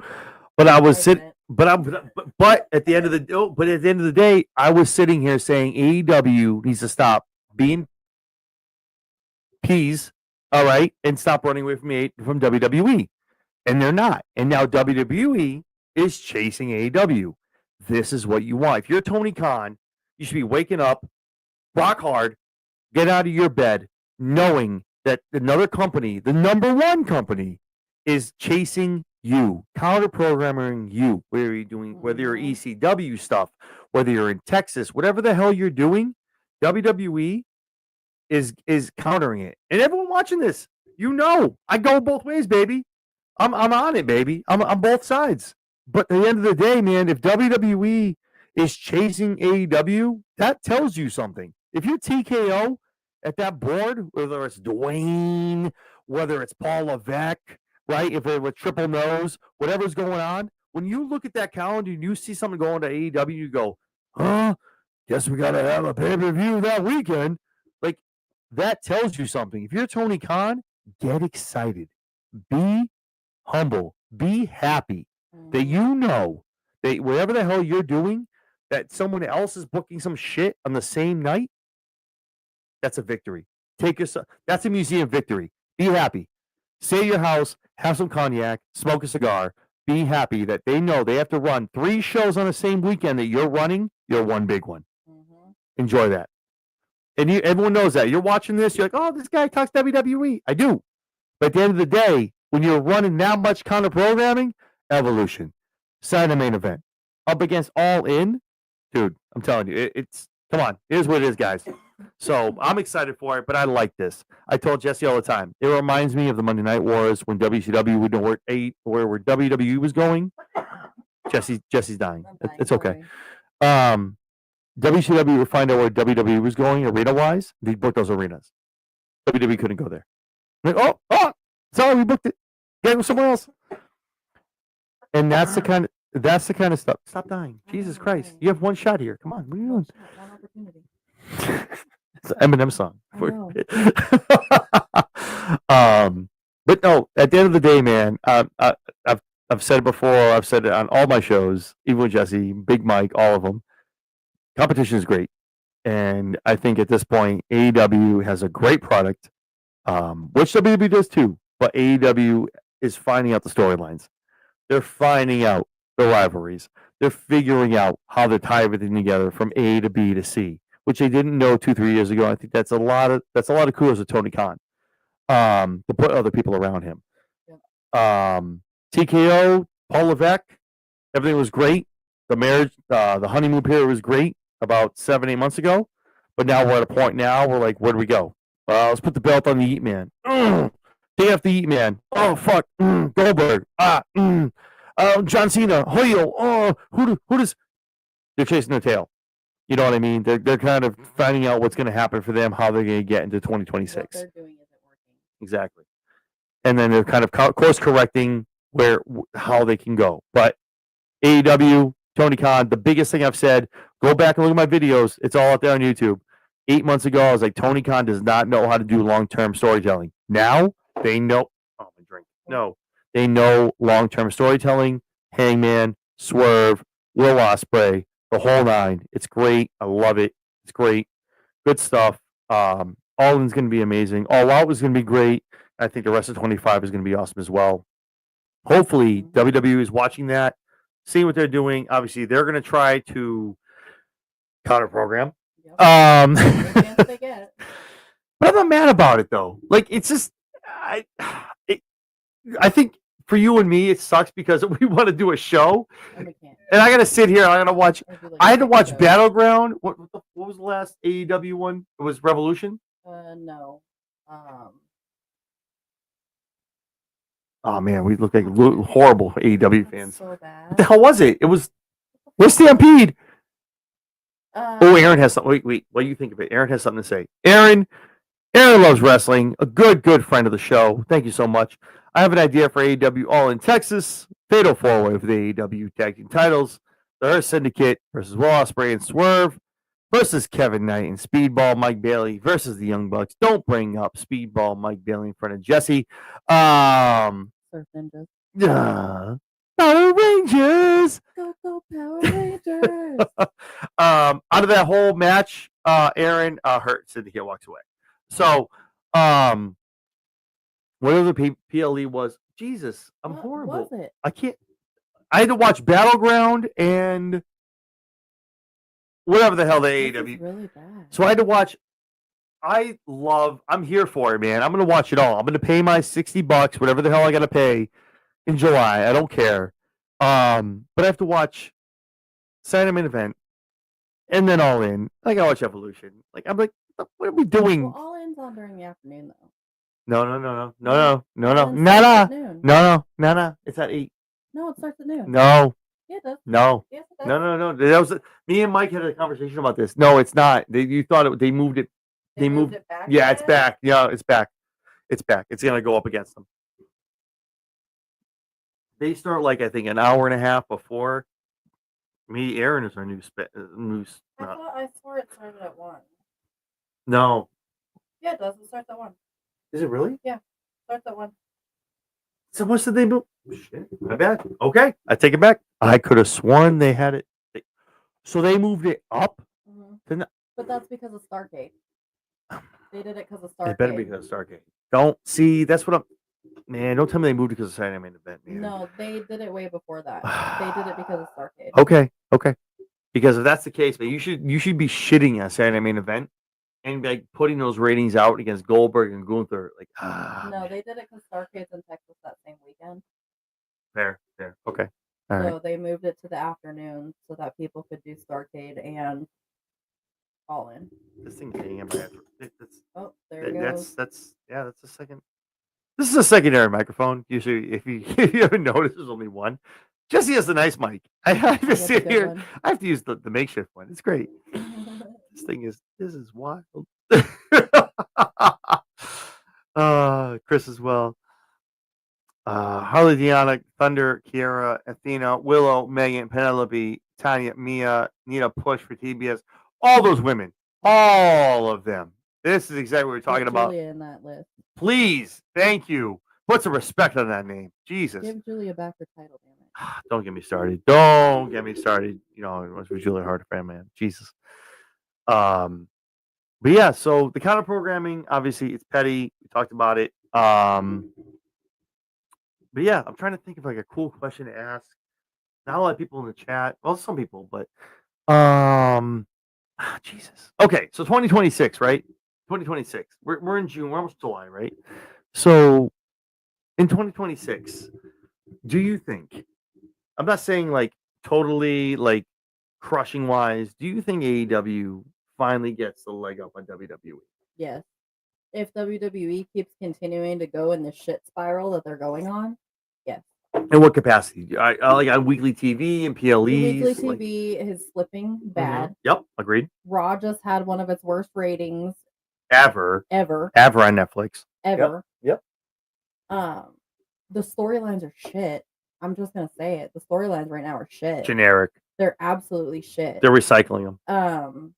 but I was sitting. But at the end of the day, I was sitting here saying AEW needs to stop being peas, all right, and stop running away from WWE, and they're not. And now WWE is chasing AEW. This is what you want. If you're Tony Khan, you should be waking up, rock hard, get out of your bed, knowing that another company, the number one company, is chasing you, counter programming you. Whether you're ECW stuff, whether you're in Texas, whatever the hell you're doing, WWE is countering it. And everyone watching this, I go both ways, baby. I'm on it, baby. I'm both sides. But at the end of the day, man, if WWE is chasing AEW, that tells you something. If you're TKO at that board, whether it's Dwayne, whether it's Paul Levesque, right? If they're with Triple Nose, whatever's going on, when you look at that calendar and you see something going to AEW, you go, guess we got to have a pay-per-view that weekend. Like, that tells you something. If you're Tony Khan, get excited. Be humble. Be happy that that whatever the hell you're doing, that someone else is booking some shit on the same night, that's a victory. That's a museum victory. Be happy. Stay at your house, have some cognac, smoke a cigar. Be happy that they know they have to run 3 shows on the same weekend that you're running. You're one big one. Mm-hmm. Enjoy that. And everyone knows that. You're watching this, you're like, oh, this guy talks WWE. I do. But at the end of the day, when you're running that much counter programming, Evolution, Saturday main event, up against All In, dude, I'm telling you, it's come on. It is what it is, guys. So I'm excited for it, but I like this. I told Jesse all the time. It reminds me of the Monday Night Wars when WCW would know where WWE was going. Jesse's dying. It's okay. WCW would find out where WWE was going arena-wise. They booked those arenas. WWE couldn't go there. Like, sorry, we booked it. Get it somewhere else. And that's the kind of stuff. Stop dying. Jesus Christ. You have one shot here. Come on. What are you doing? One opportunity. It's an Eminem song. But no, at the end of the day, man, I've said it before. I've said it on all my shows, even with Jesse, Big Mike, all of them. Competition is great. And I think at this point, AEW has a great product, which WWE does too. But AEW is finding out the storylines. They're finding out the rivalries. They're figuring out how to tie everything together from A to B to C, which they didn't know 2-3 years ago. I think that's a lot of kudos to Tony Khan, to put other people around him. TKO, Paul Levesque, everything was great. The marriage, the honeymoon period was great about 7-8 months ago. But now we're at a point now where like, where do we go? Let's put the belt on the Eat Man. Day after the Eat Man. Oh fuck. Goldberg. John Cena. Hoyle. Oh, who does? They're chasing their tail. You know what I mean? They're kind of finding out what's going to happen for them, how they're going to get into 2026. What they're doing isn't working. Exactly. And then they're kind of course correcting how they can go. But AEW, Tony Khan, the biggest thing I've said, go back and look at my videos. It's all out there on YouTube. 8 months ago, I was like, Tony Khan does not know how to do long-term storytelling. Now they know. Oh, my drink. No, they know long-term storytelling. Hangman, Swerve, Will Ospreay, the whole 9. It's great. I love it. It's great. Good stuff. All In's going to be amazing. All Out is going to be great. I think the rest of 25 is going to be awesome as well. Hopefully, WWE is watching that, seeing what they're doing. Obviously, they're going to try to counter program. Yep. Every chance they get. But I'm not mad about it though. Like it's just, I think for you and me, it sucks because we want to do a show, And we can't. and I gotta sit here. I gotta watch. Or do, like, I had to 6 watch shows. Battleground. What was the last AEW one? It was Revolution. No. Oh man, we look like horrible AEW That's fans. so What the bad. hell was it? It was. Where's Stampede? Oh, Aaron has something. Wait. What do you think of it? Aaron has something to say. Aaron loves wrestling. A good friend of the show. Thank you so much. I have an idea for AEW All in Texas. Fatal 4-way for the AEW tag team titles. The Earth Syndicate versus Will Ospreay and Swerve versus Kevin Knight and Speedball Mike Bailey versus the Young Bucks. Don't bring up Speedball Mike Bailey in front of Jesse. Surf Ninjas. Power Rangers. Go Power Rangers. Out of that whole match, Aaron hurt Syndicate walks away. So, whatever the PLE was, Jesus, I'm horrible. What was it? I can't. I had to watch Battleground and whatever the hell the AEW. Really bad. So I had to watch. I'm here for it, man. I'm gonna watch it all. I'm gonna pay my $60, whatever the hell I gotta pay in July. I don't care. But I have to watch Saturday Main Event and then All In. I gotta watch Evolution. Like I'm like, what are we doing? Well, All In's on during the afternoon though. No. All In starts at noon. No. It's at 8. No, it starts at noon. No. Yeah, it does. No. Yes, it does. No. That was me and Mike had a conversation about this. No, it's not. You thought they moved it. They moved it back. Yeah, it's back. Yeah, it's back. It's back. It's gonna go up against them. They start like I think an hour and a half before. Me, Aaron is our new I swore it started at 1. No. Yeah, it does. It starts at 1. Is it really? Yeah, starts at 1. So what did they move? Shit, my bad. Okay, I take it back. I could have sworn they had it. So they moved it up. Mm-hmm. But that's because of Starcade. They did it because of Starcade. It better be because of Starcade. Don't see. That's what I'm. Man, don't tell me they moved it because of Saturday Main Event. Man. No, they did it way before that. They did it because of Starcade. Okay. Because if that's the case, man, you should be shitting at Saturday Main Event and like putting those ratings out against Goldberg and Gunther. Like, no, they did it because Starcade's in Texas that same weekend. Fair. Okay. All so right. they moved it to the afternoon so that people could do Starcade and All In. This thing's getting in my head. Oh, there it goes. That's a second. This is a secondary microphone. Usually, if you haven't noticed, there's only one. Jesse has a nice mic. I have to sit here. One. I have to use the makeshift one. It's great. This is wild. Chris as well. Harley, Deanna, Thunder, Kiera, Athena, Willow, Megan, Penelope, Tanya, Mia, Nina Push for TBS. All those women. All of them. This is exactly what we're talking about. Julia in that list. Please. Thank you. Put some respect on that name. Jesus. Give Julia back her title, damn it. Don't get me started. Don't get me started. You know, it was Julia Hart fan, man. Jesus. But yeah, so the counter programming, obviously, it's petty. We talked about it. But yeah, I'm trying to think of like a cool question to ask. Not a lot of people in the chat. Well, some people, but Jesus. Okay, so 2026, right? 2026. We're in June. We're almost July, right? So in 2026, do you think? I'm not saying like totally like crushing wise. Do you think AEW finally gets the leg up on WWE? Yes. If WWE keeps continuing to go in the shit spiral that they're going on, yes. In what capacity? I like on weekly TV and PLEs. Weekly TV is slipping bad. Mm-hmm. Yep, agreed. Raw just had one of its worst ratings ever on Netflix. Ever. Yep. The storylines are shit. I'm just gonna say it. The storylines right now are shit. Generic. They're absolutely shit. They're recycling them.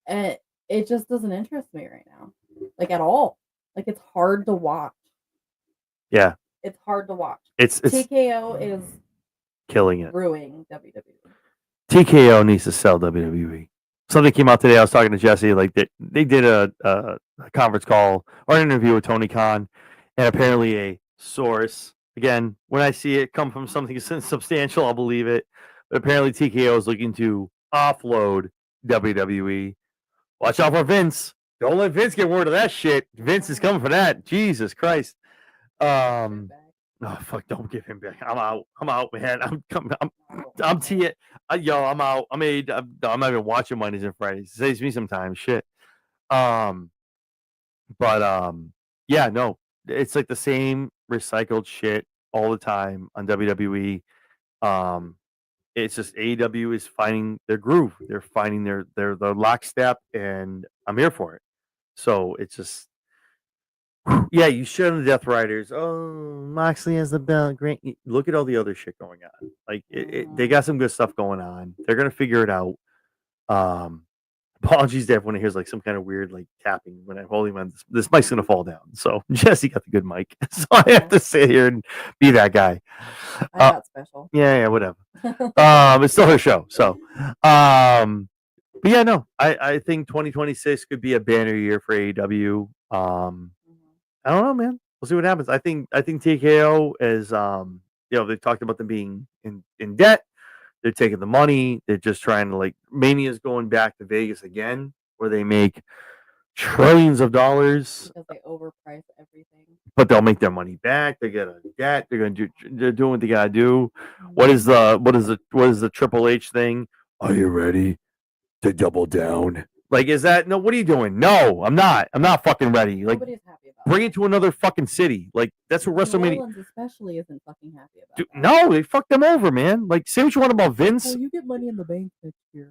And it just doesn't interest me right now, like at all. Like it's hard to watch. Yeah. It's hard to watch. It's TKO is killing it. Ruining WWE. TKO needs to sell WWE. Something came out today. I was talking to Jesse. Like they did a conference call or an interview with Tony Khan, and apparently a source. Again, when I see it come from something substantial, I'll believe it. But apparently TKO is looking to offload WWE. Watch out for Vince. Don't let Vince get word of that shit. Vince is coming for that. Jesus Christ. Oh fuck! Don't give him back. I'm out. I'm out, man. I'm coming. I'm T. Yo, I'm out. I'm not even watching Mondays and Fridays. It saves me some time. Shit. Yeah, no. It's like the same recycled shit all the time on WWE. It's just AEW is finding their groove. They're finding their lockstep, and I'm here for it. So it's just, yeah, you shit on the Death Riders. Oh, Moxley has the belt. Great. Look at all the other shit going on. Like they got some good stuff going on. They're gonna figure it out. Apologies to everyone who hears like some kind of weird like tapping when I'm holding on. This mic's gonna fall down. So Jesse got the good mic, so I have to sit here and be that guy. I'm not special. Yeah, whatever. It's still her show. So, but yeah, no, I think 2026 could be a banner year for AEW. I don't know, man. We'll see what happens. I think TKO is, they've talked about them being in debt. They're taking the money. They're just trying to Mania's going back to Vegas again, where they make trillions of dollars. Because they overprice everything. But they'll make their money back. They get a debt. They're doing what they gotta do. What is the Triple H thing? Are you ready to double down? Is that no? What are you doing? No, I'm not. I'm not fucking ready. Nobody's happy about bring it to another fucking city. That's what WrestleMania. New Orleans especially isn't fucking happy about. Dude, no, they fucked them over, man. Say what you want about Vince. Oh, you get Money in the Bank next year.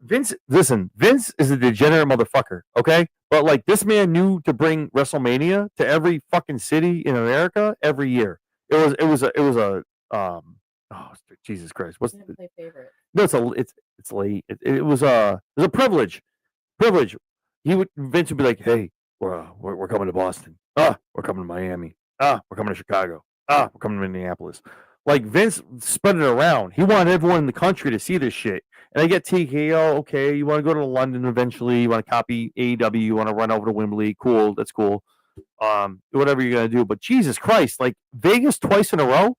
Listen, Vince is a degenerate motherfucker. Okay, but this man knew to bring WrestleMania to every fucking city in America every year. It was a oh Jesus Christ. What's the favorite? No, it's late. It was a privilege. Vince would be like, hey, we're coming to Boston. We're coming to Miami. We're coming to Chicago. We're coming to Minneapolis. Vince spread it around. He wanted everyone in the country to see this shit. And I get TKO, okay, you want to go to London eventually, you want to copy AEW, you want to run over to Wembley, cool, that's cool. Whatever you're gonna do. But Jesus Christ, Vegas twice in a row.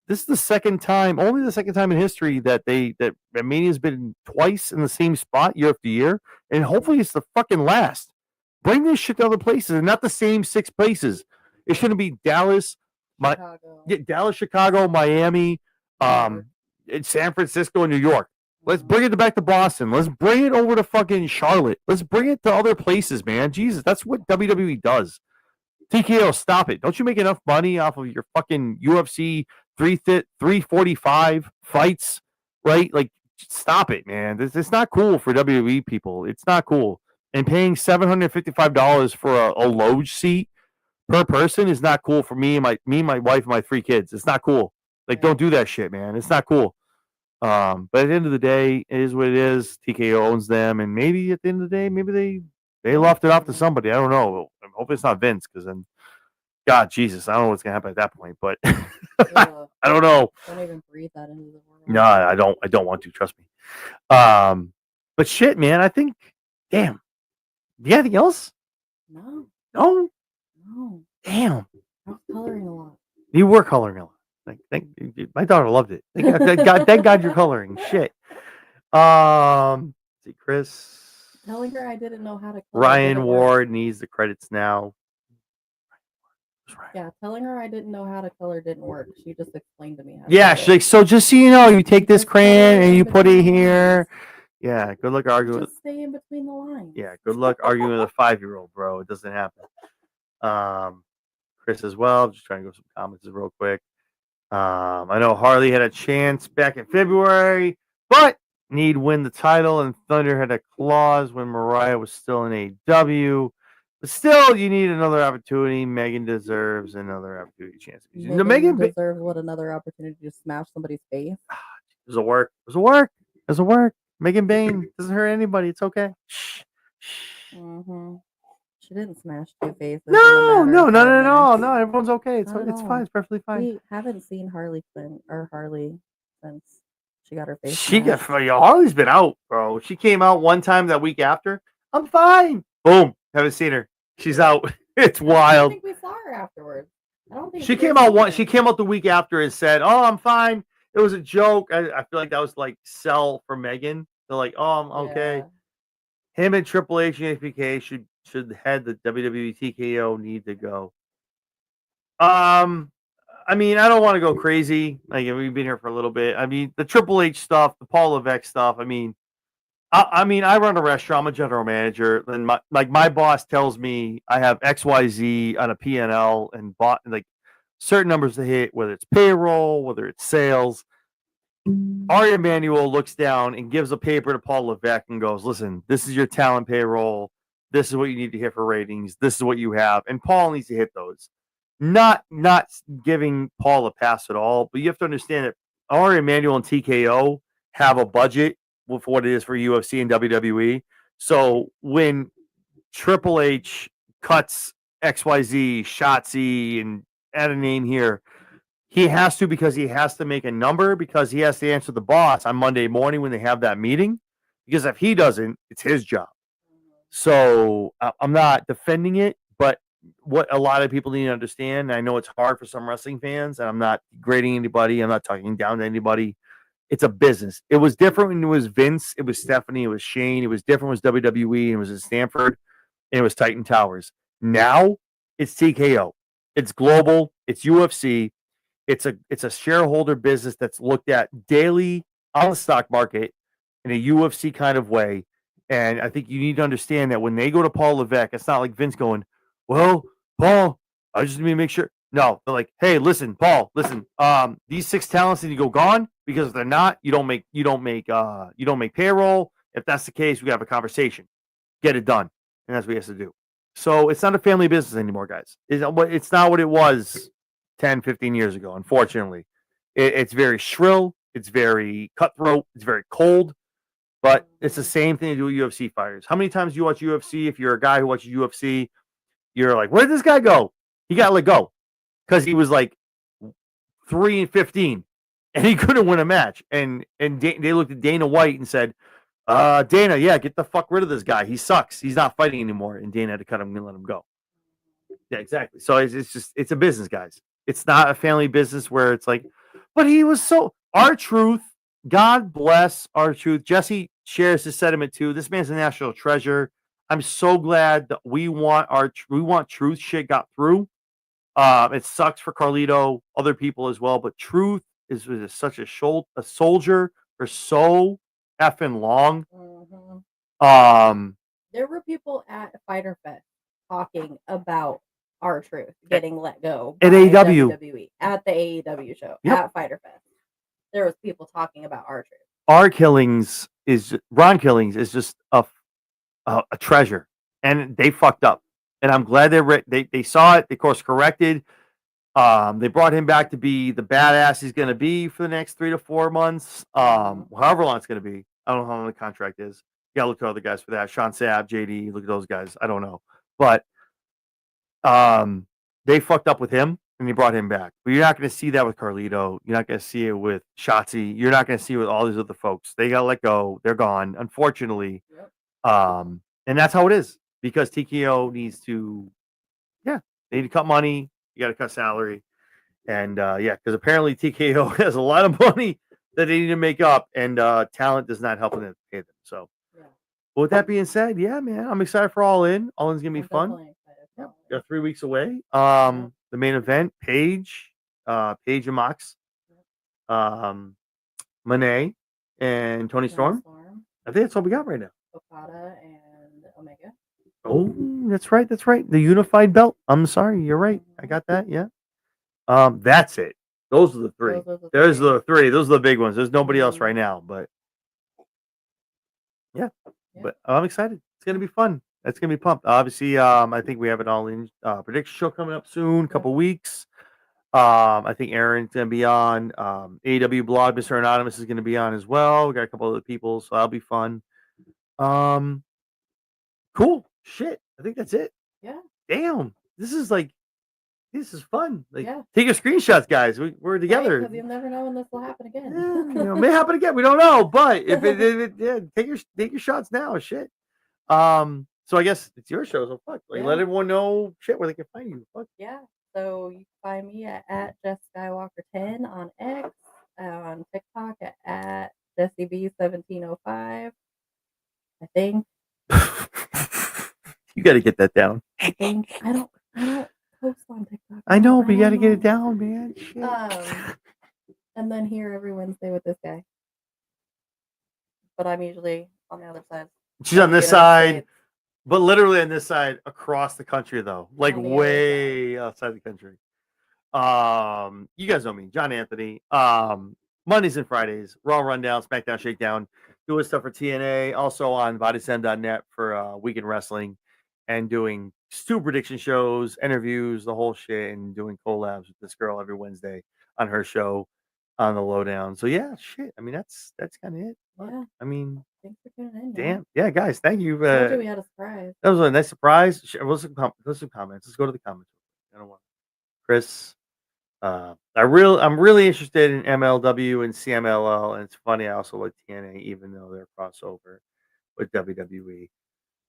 This is the second time in history that Mania's been twice in the same spot year after year, and hopefully it's the fucking last. Bring this shit to other places and not the same 6 places. It shouldn't be Dallas, Chicago, Miami, San Francisco, and New York. Let's bring it back to Boston. Let's bring it over to fucking Charlotte. Let's bring it to other places, man. Jesus, that's what WWE does. TKO, stop it. Don't you make enough money off of your fucking UFC 345 fights, right? Stop it, man. It's not cool for WWE people. It's not cool. And paying $755 for a loge seat per person is not cool for me, my wife, and my 3 kids. It's not cool. Don't do that shit, man. It's not cool. But at the end of the day, it is what it is. TKO owns them, and maybe at the end of the day, maybe they left it off to somebody. I don't know. I hope it's not Vince, because then, God, Jesus, I don't know what's gonna happen at that point. But I don't know. Don't even breathe that into the world. No, I don't want to. Trust me. But shit, man. I think, damn. Do you have anything else? No. Damn. I was coloring a lot. You were coloring a lot. My daughter loved it. Thank God you're coloring. Shit. See, Chris. Telling her I didn't know how to color. Ryan Ward needs the credits now. Yeah, telling her I didn't know how to color didn't work. She just explained to me how to color. She's like, so just so you know, you take this crayon and you put it here. Yeah, good luck arguing. Just stay in between the lines. Yeah, good luck arguing with a 5-year-old, bro. It doesn't happen. Chris as well. I'm just trying to go some comments real quick. I know Harley had a chance back in February, but need win the title, and Thunder had a clause when Mariah was still in AEW. But still, you need another opportunity. Megan deserves another opportunity chance. Megan deserves another opportunity to smash somebody's face. It was a work. Megan Bain doesn't hurt anybody. It's okay. Shh. She didn't smash 2 faces. No, not at all. No, everyone's okay. It's fine. It's perfectly fine. We haven't seen Harley since she got her face. Harley's been out, bro. She came out one time that week after. I'm fine. Boom. Haven't seen her. She's out. It's wild. I think we saw her afterwards. I don't think she came out She came out the week after and said, "Oh, I'm fine. It was a joke." I feel like that was sell for Megan. They're like, oh, I'm okay. Yeah. Him and Triple H and HBK should head the WWE TKO need to go. I mean, I don't want to go crazy. Like we've been here for a little bit. I mean, the Triple H stuff, the Paul Levesque stuff. I mean, I run a restaurant. I'm a general manager, and my boss tells me I have XYZ on a P&L and bought like certain numbers to hit, whether it's payroll, whether it's sales. Ari Emanuel looks down and gives a paper to Paul Levesque and goes, "Listen, this is your talent payroll. This is what you need to hit for ratings. This is what you have." And Paul needs to hit those. Not giving Paul a pass at all, but you have to understand that Ari Emanuel and TKO have a budget with what it is for UFC and WWE. So when Triple H cuts XYZ, Shotzi, and add a name here, he has to because he has to make a number because he has to answer the boss on Monday morning when they have that meeting. Because if he doesn't, it's his job. So I'm not defending it, but what a lot of people need to understand, I know it's hard for some wrestling fans, and I'm not grading anybody. I'm not talking down to anybody. It's a business. It was different when it was Vince, it was Stephanie, it was Shane. It was different when it was WWE, and it was in Stanford, and it was Titan Towers. Now it's TKO. It's global. It's UFC. It's a shareholder business that's looked at daily on the stock market in a UFC kind of way. And I think you need to understand that when they go to Paul Levesque, it's not like Vince going, "Well, Paul, I just need to make sure." No, they're like, "Hey, listen, Paul, listen. These 6 talents need to go gone because if they're not, you don't make payroll. If that's the case, we gotta have a conversation. Get it done." And that's what he has to do. So it's not a family business anymore, guys. It's not what it was 10, 15 years ago, unfortunately. It's very shrill. It's very cutthroat. It's very cold. But it's the same thing to do with UFC fighters. How many times do you watch UFC? If you're a guy who watches UFC, you're like, where did this guy go? He got let go because he was like 3-15 and he couldn't win a match. And they looked at Dana White and said, Dana, yeah, get the fuck rid of this guy. He sucks. He's not fighting anymore. And Dana had to cut him and let him go. Yeah, exactly. So it's a business, guys. It's not a family business where it's like, but he was so R-Truth. God bless R-Truth. Jesse shares his sentiment too. This man's a national treasure. I'm so glad that we want Truth shit got through. It sucks for Carlito, other people as well, but Truth is such a soldier for so effing long. Mm-hmm. There were people at Fighter Fest talking about R-Truth getting let go at AEW WWE at the AEW show at Fighter Fest. There was people talking about R-Truth. Ron Killings is just a treasure, and they fucked up. And I'm glad they saw it. They course corrected. They brought him back to be the badass he's going to be for the next 3 to 4 months. However long it's going to be. I don't know how long the contract is. You got to look at other guys for that. Sean Sapp, JD, look at those guys. I don't know, but they fucked up with him. And they brought him back. But you're not going to see that with Carlito. You're not going to see it with Shotzi. You're not going to see it with all these other folks. They got let go. They're gone, unfortunately. Yep. And that's how it is. Because TKO needs to, they need to cut money. You got to cut salary. And, because apparently TKO has a lot of money that they need to make up. And talent does not help them pay them. So, but with that being said, yeah, man, I'm excited for All In. All In's going to be fun. Yep. Got 3 weeks away. The main event, Paige and Mox, Monet, and Tony Storm. I think that's all we got right now. Okada and Omega. Oh, that's right. The unified belt. I'm sorry, you're right. I got that. Yeah. That's it. Those are the 3. There's the 3. Those are the big ones. There's nobody else right now, but yeah. But I'm excited. It's gonna be fun. That's gonna be pumped. Obviously, I think we have an All In prediction show coming up soon, couple weeks. I think Aaron's gonna be on. AEW blog, Mr. Anonymous is gonna be on as well. We got a couple other people, so that'll be fun. Cool. Shit. I think that's it. Yeah. Damn. This is fun. Take your screenshots, guys. We're together. Because you never know when this will happen again. Yeah, it may happen again. We don't know, but if take your shots now. Shit. So I guess it's your show. So fuck. Let everyone know shit where they can find you. Fuck. Yeah. So you can find me at Jess Skywalker 10 on X, on TikTok at Jesse B 1705. I think. You got to get that down. I think. I don't post on TikTok. I know, but you got don't to get it know. down, man. Shit. And then here every Wednesday with this guy. But I'm usually on the other side. She's on this side, but literally on this side across the country, though, like On the other way outside the country. You guys know me, John Anthony. Mondays and Fridays, Raw Rundown, SmackDown Shakedown, doing stuff for TNA, also on bodyslam.net for Weekend Wrestling, and doing Stu prediction shows, interviews, the whole shit, and doing collabs with this girl every Wednesday on her show on the Lowdown. So yeah, shit. I mean, that's kind of it. Yeah. I mean, thanks for tuning in. damn. Yeah, guys, thank you. Told you we had a surprise. That was a nice surprise. What's some comments? Let's go to the comments. I don't want Chris. I'm really interested in MLW and CMLL, and it's funny. I also like TNA, even though they're crossover with WWE.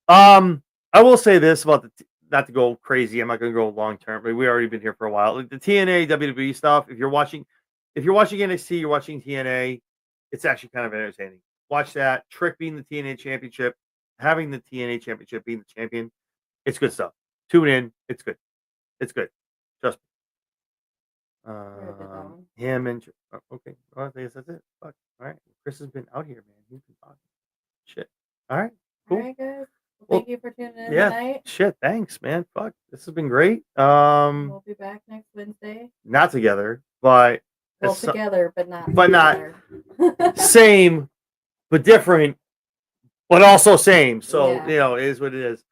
I will say this about not to go crazy. I'm not going to go long term, but we already been here for a while. Like the TNA WWE stuff. If you're watching NXT, you're watching TNA. It's actually kind of entertaining. Watch that. Trick being the TNA championship, having the TNA championship, being the champion. It's good stuff. Tune in. It's good. It's good. Trust me. Him and okay. Well, I guess that's it. Fuck. All right. Chris has been out here, man. He's been talking. Shit. All right. Cool. All right, guys. Well, thank you for tuning in yeah. tonight. Shit. Thanks, man. Fuck. This has been great. We'll be back next Wednesday. Not together, but together, but not. But not same, but different, but also same. So it is what it is.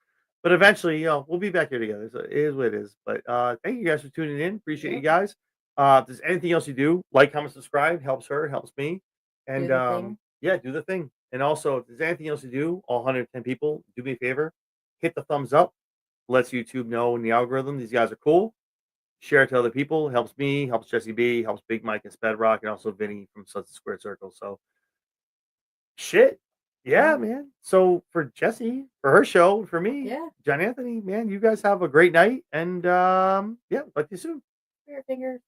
But eventually, we'll be back here together. So it is what it is. But thank you guys for tuning in. Appreciate you guys. If there's anything else you do, like, comment, subscribe. Helps her, helps me. And do the thing. And also, if there's anything else you do, all 110 people, do me a favor. Hit the thumbs up. Lets YouTube know in the algorithm these guys are cool. Share it to other people. Helps me, helps Jesse B, helps Big Mike and Spedrock, and also Vinny from Such a Square Circle. So, shit. Yeah, man. So for Jesse, for her show, for me, John Anthony, man, you guys have a great night. And talk to you soon. Fingers.